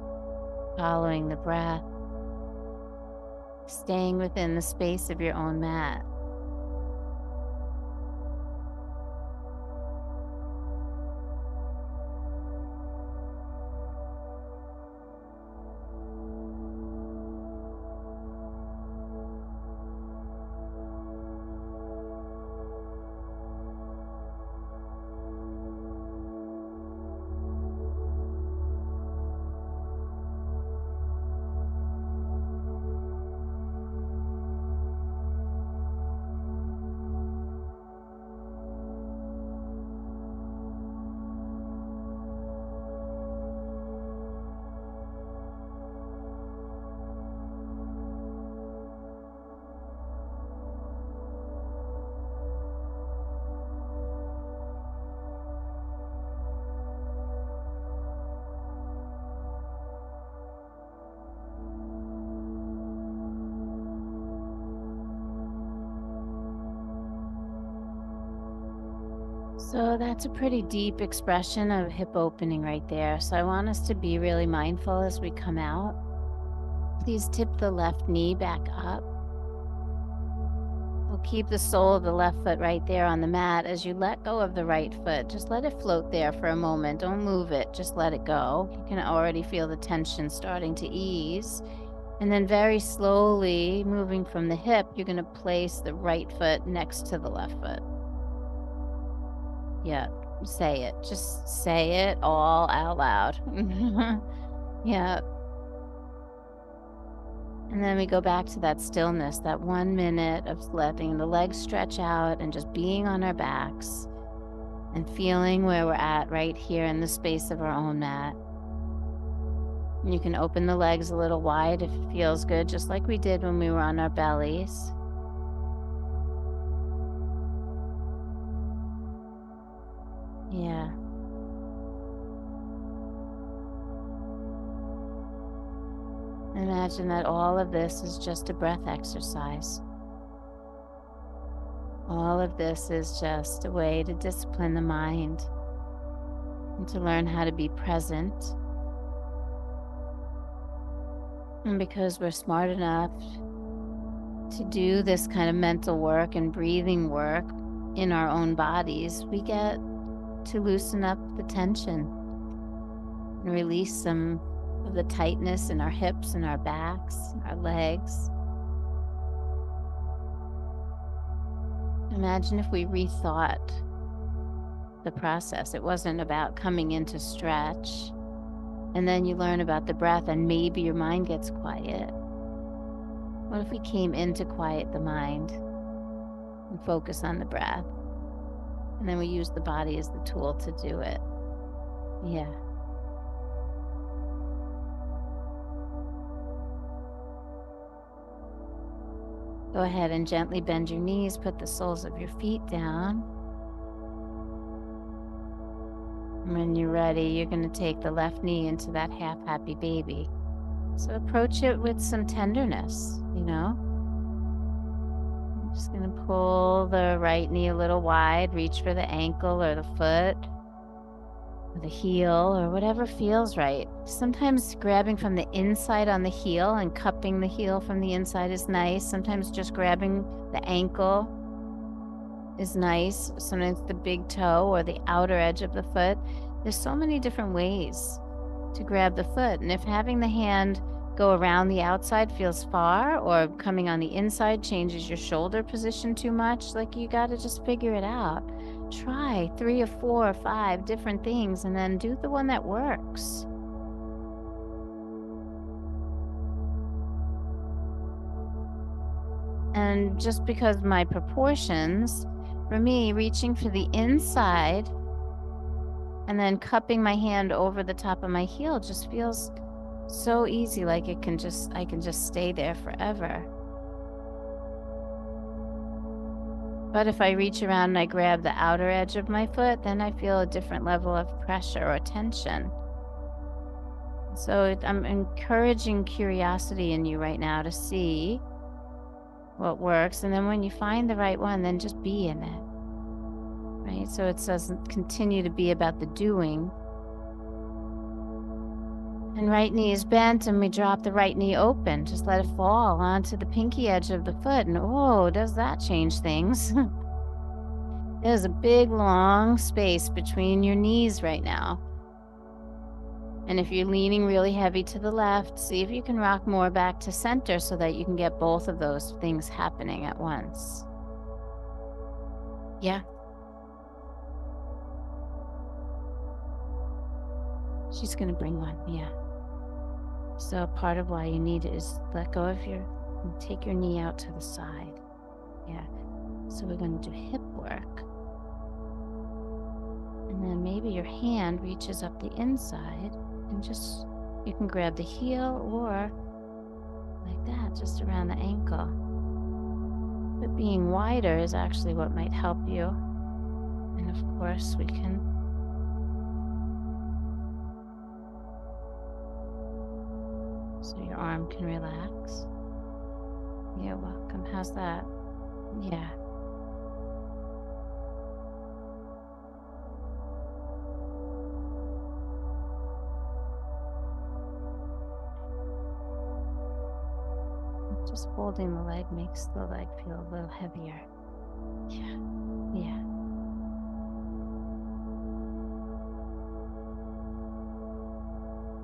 following the breath, staying within the space of your own mat. So that's a pretty deep expression of hip opening right there. So I want us to be really mindful as we come out. Please tip the left knee back up. We'll keep the sole of the left foot right there on the mat. As you let go of the right foot, just let it float there for a moment. Don't move it, just let it go. You can already feel the tension starting to ease. And then very slowly, moving from the hip, you're going to place the right foot next to the left foot. Yeah, say it. Just say it all out loud. Yeah. And then we go back to that stillness, that 1 minute of letting the legs stretch out and just being on our backs and feeling where we're at right here in the space of our own mat. You can open the legs a little wide if it feels good, just like we did when we were on our bellies. Yeah. Imagine that all of this is just a breath exercise. All of this is just a way to discipline the mind and to learn how to be present. And because we're smart enough to do this kind of mental work and breathing work in our own bodies, we get to loosen up the tension and release some of the tightness in our hips and our backs, our legs. Imagine if we rethought the process. It wasn't about coming into stretch and then you learn about the breath and maybe your mind gets quiet. What if we came in to quiet the mind and focus on the breath? And then we use the body as the tool to do it. Yeah. Go ahead and gently bend your knees, put the soles of your feet down. And when you're ready, you're going to take the left knee into that half happy baby. So approach it with some tenderness, you know? I'm just going to pull the right knee a little wide, reach for the ankle or the foot, or the heel, or whatever feels right. Sometimes grabbing from the inside on the heel and cupping the heel from the inside is nice. Sometimes just grabbing the ankle is nice. Sometimes the big toe or the outer edge of the foot. There's so many different ways to grab the foot. And if having the hand go around the outside feels far, or coming on the inside changes your shoulder position too much, like you got to just figure it out. Try 3 or 4 or 5 different things and then do the one that works. And just because my proportions, for me, reaching for the inside and then cupping my hand over the top of my heel just feels so easy, like I can just stay there forever. But if I reach around and I grab the outer edge of my foot, then I feel a different level of pressure or tension. So I'm encouraging curiosity in you right now to see what works. And then when you find the right one, then just be in it, right? So it doesn't continue to be about the doing. And right knee is bent and we drop the right knee open. Just let it fall onto the pinky edge of the foot. And oh, does that change things? There's a big, long space between your knees right now. And if you're leaning really heavy to the left, see if you can rock more back to center so that you can get both of those things happening at once. Yeah. She's going to bring one. Yeah. So part of why you need it is let go of take your knee out to the side. Yeah. So we're going to do hip work. And then maybe your hand reaches up the inside and just, you can grab the heel or like that, just around the ankle. But being wider is actually what might help you. And of course we can so your arm can relax. You're welcome. How's that? Yeah. Just holding the leg makes the leg feel a little heavier. Yeah. Yeah.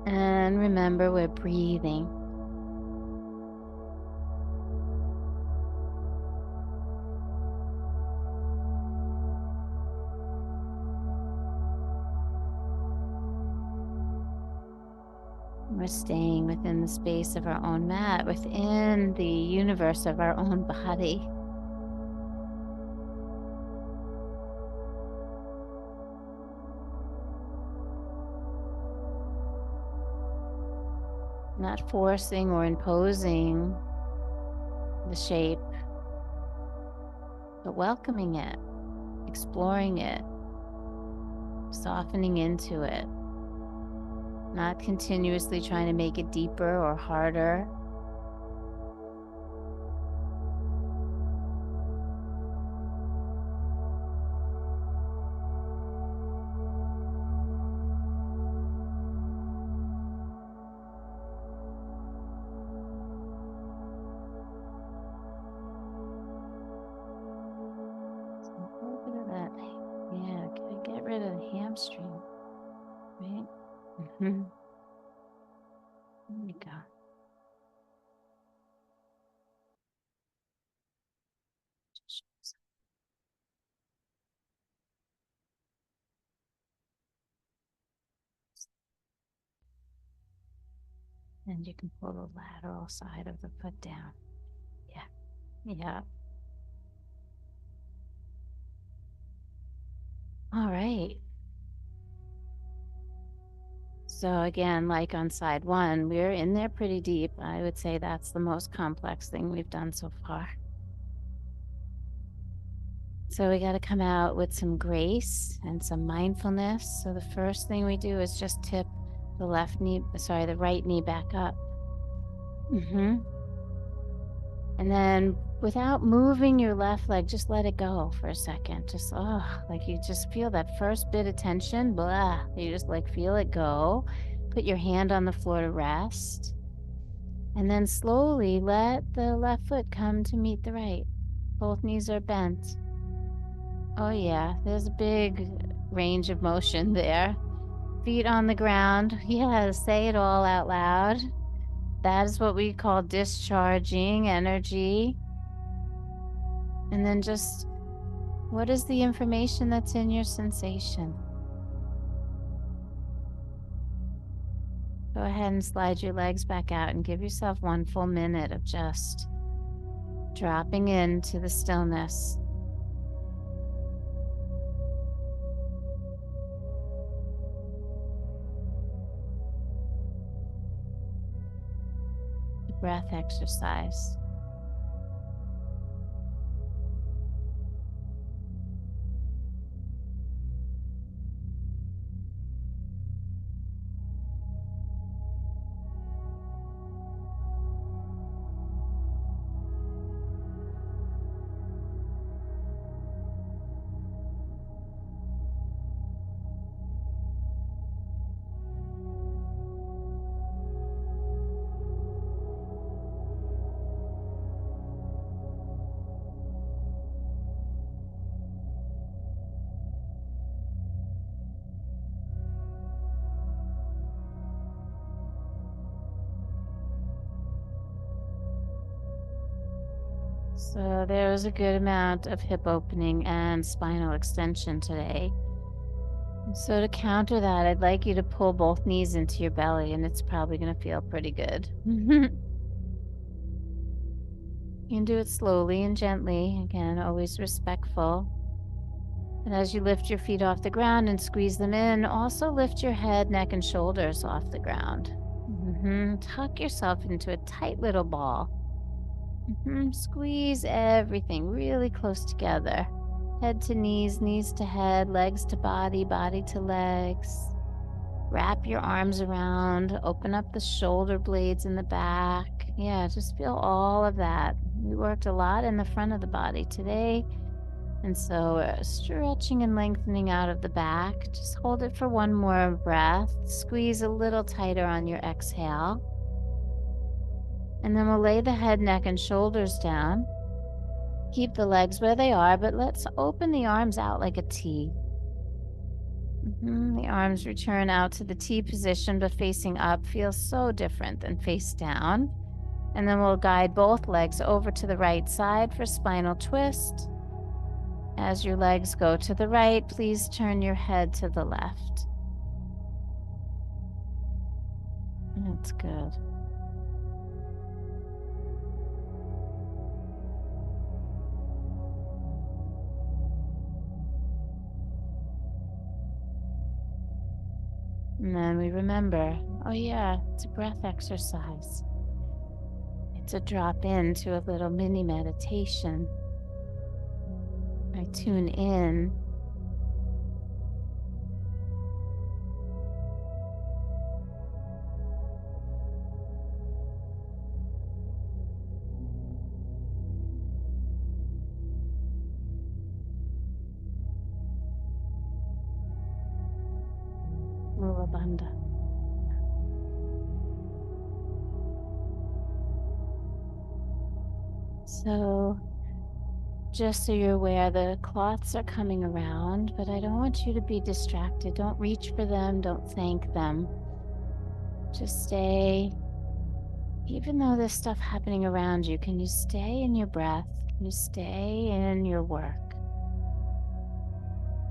And remember, we're breathing. We're staying within the space of our own mat, within the universe of our own body. Not forcing or imposing the shape, but welcoming it, exploring it, softening into it. Not continuously trying to make it deeper or harder. stream, right? Mm-hmm. There you go. And you can pull the lateral side of the foot down. Yeah. Yeah. All right. So again, like on side one, we're in there pretty deep. I would say that's the most complex thing we've done so far. So we got to come out with some grace and some mindfulness. So the first thing we do is just tip the the right knee back up. And then without moving your left leg, just let it go for a second. Just, like you just feel that first bit of tension, blah, you just like feel it go. Put your hand on the floor to rest. And then slowly let the left foot come to meet the right. Both knees are bent. Oh, yeah, there's a big range of motion there. Feet on the ground. Yeah, say it all out loud. That is what we call discharging energy. And then just, what is the information that's in your sensation? Go ahead and slide your legs back out and give yourself 1 full minute of just dropping into the stillness. The breath exercise. So there was a good amount of hip opening and spinal extension today. So to counter that, I'd like you to pull both knees into your belly, and it's probably going to feel pretty good. You can do it slowly and gently. Again, always respectful. And as you lift your feet off the ground and squeeze them in, also lift your head, neck, and shoulders off the ground. Tuck yourself into a tight little ball. Squeeze everything really close together. Head to knees, knees to head, legs to body, body to legs. Wrap your arms around, open up the shoulder blades in the back. Yeah, just feel all of that. We worked a lot in the front of the body today. And so stretching and lengthening out of the back. Just hold it for one more breath. Squeeze a little tighter on your exhale. And then we'll lay the head, neck, and shoulders down. Keep the legs where they are, but let's open the arms out like a T. The arms return out to the T position, but facing up feels so different than face down. And then we'll guide both legs over to the right side for spinal twist. As your legs go to the right, please turn your head to the left. That's good. And then we remember, oh yeah, it's a breath exercise. It's a drop into a little mini meditation. I tune in. Mula Bandha. So Just so you're aware, the cloths are coming around, but I don't want you to be distracted. Don't reach for them. Don't thank them. Just stay. Even though there's stuff happening around you, can you stay in your breath? Can you stay in your work?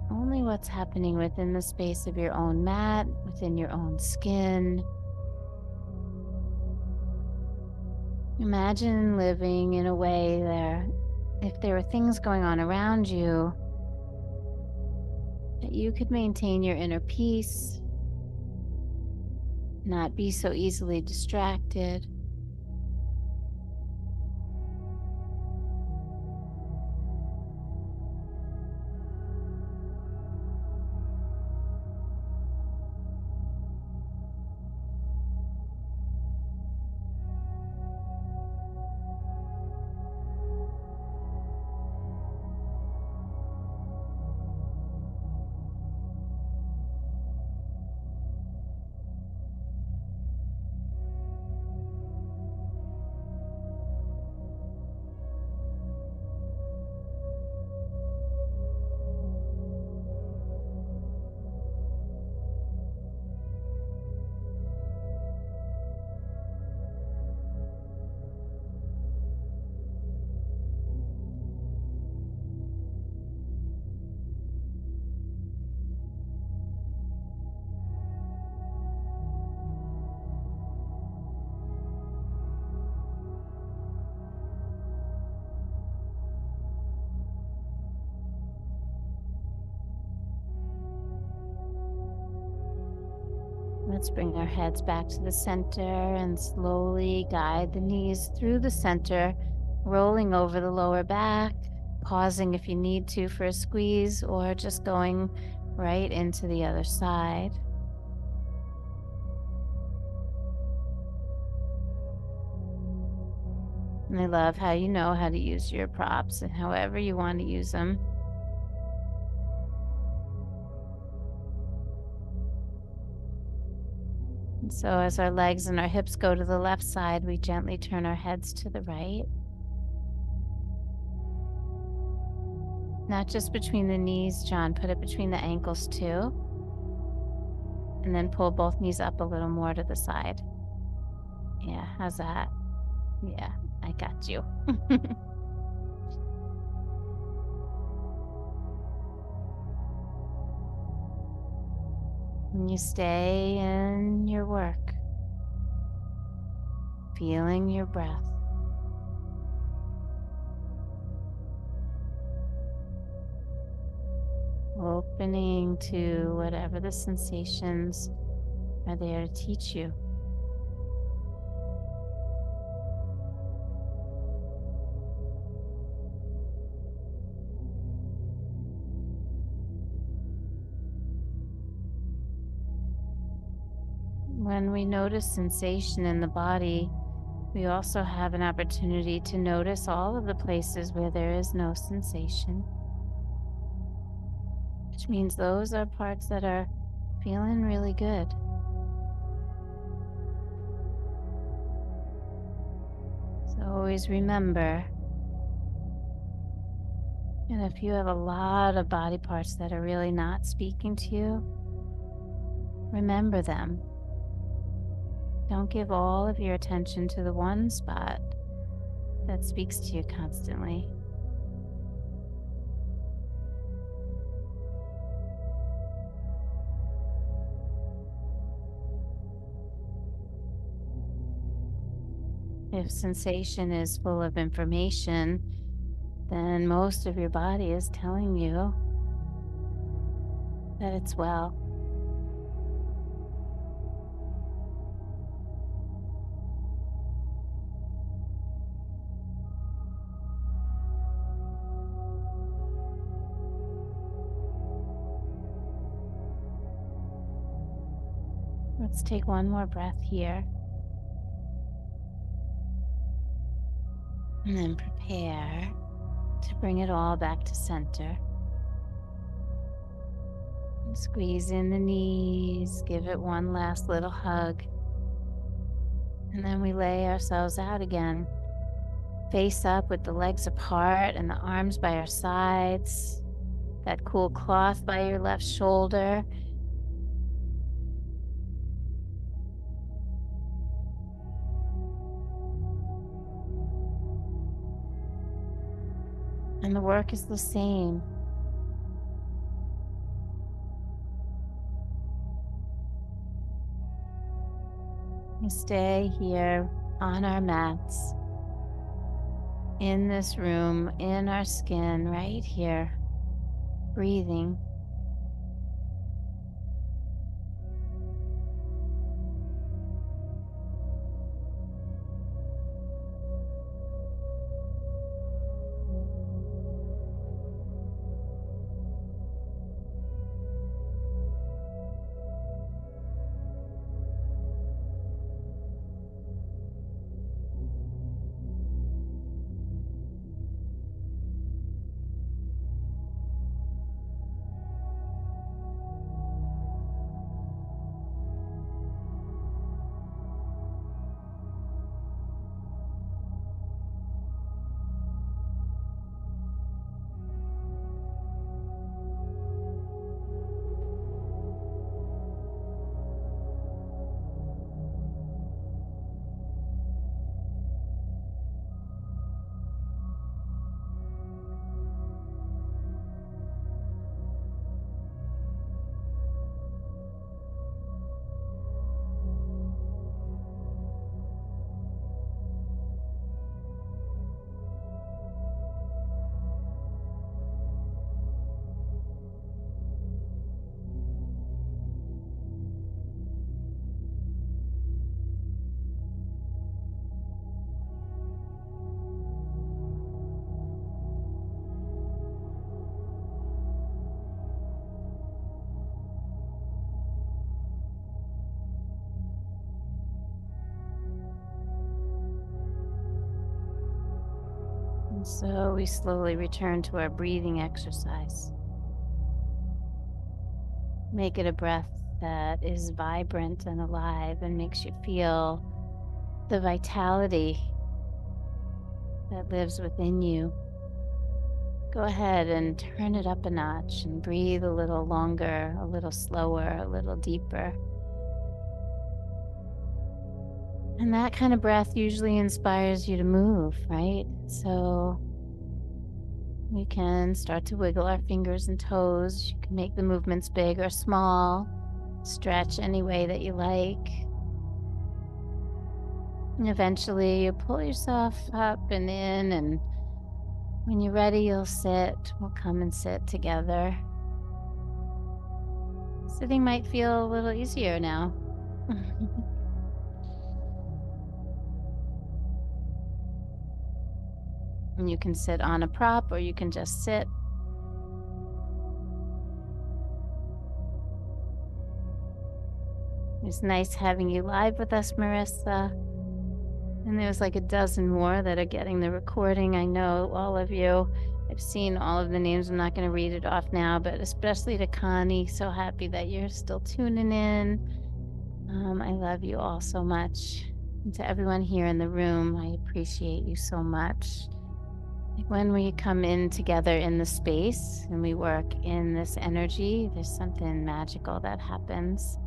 Only what's happening within the space of your own mat, within your own skin. Imagine living in a way there, if there were things going on around you, that you could maintain your inner peace, not be so easily distracted. Let's bring our heads back to the center and slowly guide the knees through the center, rolling over the lower back, pausing if you need to for a squeeze, or just going right into the other side. And I love how you know how to use your props and however you want to use them. And so as our legs and our hips go to the left side, we gently turn our heads to the right. Not just between the knees, John, put it between the ankles too. And then pull both knees up a little more to the side. Yeah, how's that? Yeah, I got you. And you stay in your work, feeling your breath. Opening to whatever the sensations are there to teach you. When we notice sensation in the body, we also have an opportunity to notice all of the places where there is no sensation, which means those are parts that are feeling really good. So always remember, and if you have a lot of body parts that are really not speaking to you, remember them. Don't give all of your attention to the one spot that speaks to you constantly. If sensation is full of information, then most of your body is telling you that it's well. Let's take one more breath here. And then prepare to bring it all back to center. And squeeze in the knees, give it one last little hug. And then we lay ourselves out again. face up with the legs apart and the arms by our sides. That cool cloth by your left shoulder. And the work is the same. We stay here on our mats, in this room, in our skin, right here, breathing. And so we slowly return to our breathing exercise. Make it a breath that is vibrant and alive and makes you feel the vitality that lives within you. Go ahead and turn it up a notch and breathe a little longer, a little slower, a little deeper. And that kind of breath usually inspires you to move, right? So we can start to wiggle our fingers and toes. You can make the movements big or small, stretch any way that you like. And eventually you pull yourself up and in, and when you're ready, you'll sit. We'll come and sit together. Sitting might feel a little easier now. And you can sit on a prop or you can just sit. It's nice having you live with us, Marissa. And there's like a dozen more that are getting the recording. I know all of you. I've seen all of the names. I'm not going to read it off now, but especially to Connie. So happy that you're still tuning in. I love you all so much. And to everyone here in the room, I appreciate you so much. When we come in together in the space and we work in this energy, there's something magical that happens.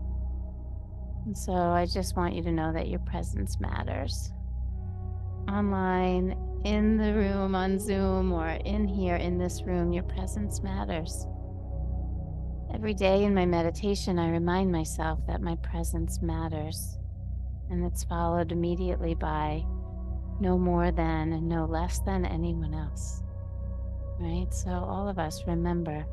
And so I just want you to know that your presence matters. Online, in the room, on Zoom, or in here in this room, your presence matters. Every day in my meditation, I remind myself that my presence matters. And it's followed immediately by no more than and no less than anyone else. Right? So all of us remember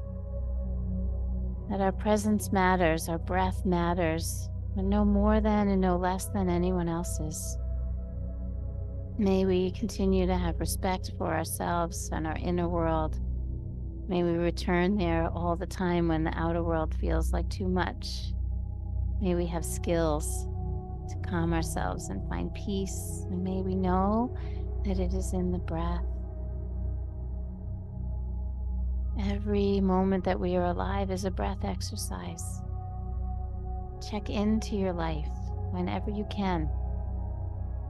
that our presence matters, our breath matters, but no more than and no less than anyone else's. May we continue to have respect for ourselves and our inner world. May we return there all the time when the outer world feels like too much. May we have skills to calm ourselves and find peace. And may we know that it is in the breath. Every moment that we are alive is a breath exercise. Check into your life whenever you can.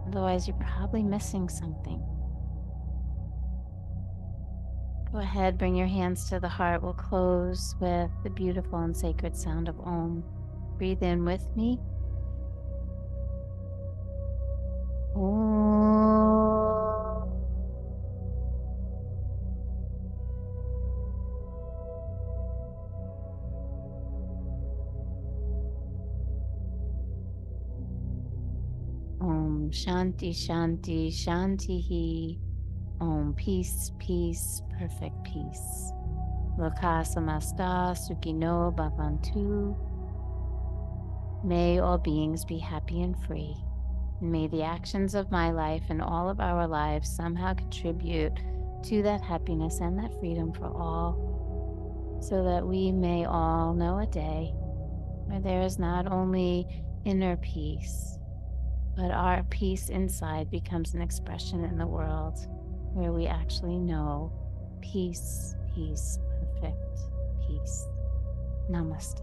Otherwise, you're probably missing something. Go ahead, bring your hands to the heart. We'll close with the beautiful and sacred sound of Om. Breathe in with me. Om. Om Shanti Shanti Shantihi. Om peace, peace, perfect peace. Loka samasta sukhino bhavantu. May all beings be happy and free. And may the actions of my life and all of our lives somehow contribute to that happiness and that freedom for all, so that we may all know a day where there is not only inner peace, but our peace inside becomes an expression in the world where we actually know peace, peace, perfect peace. Namaste.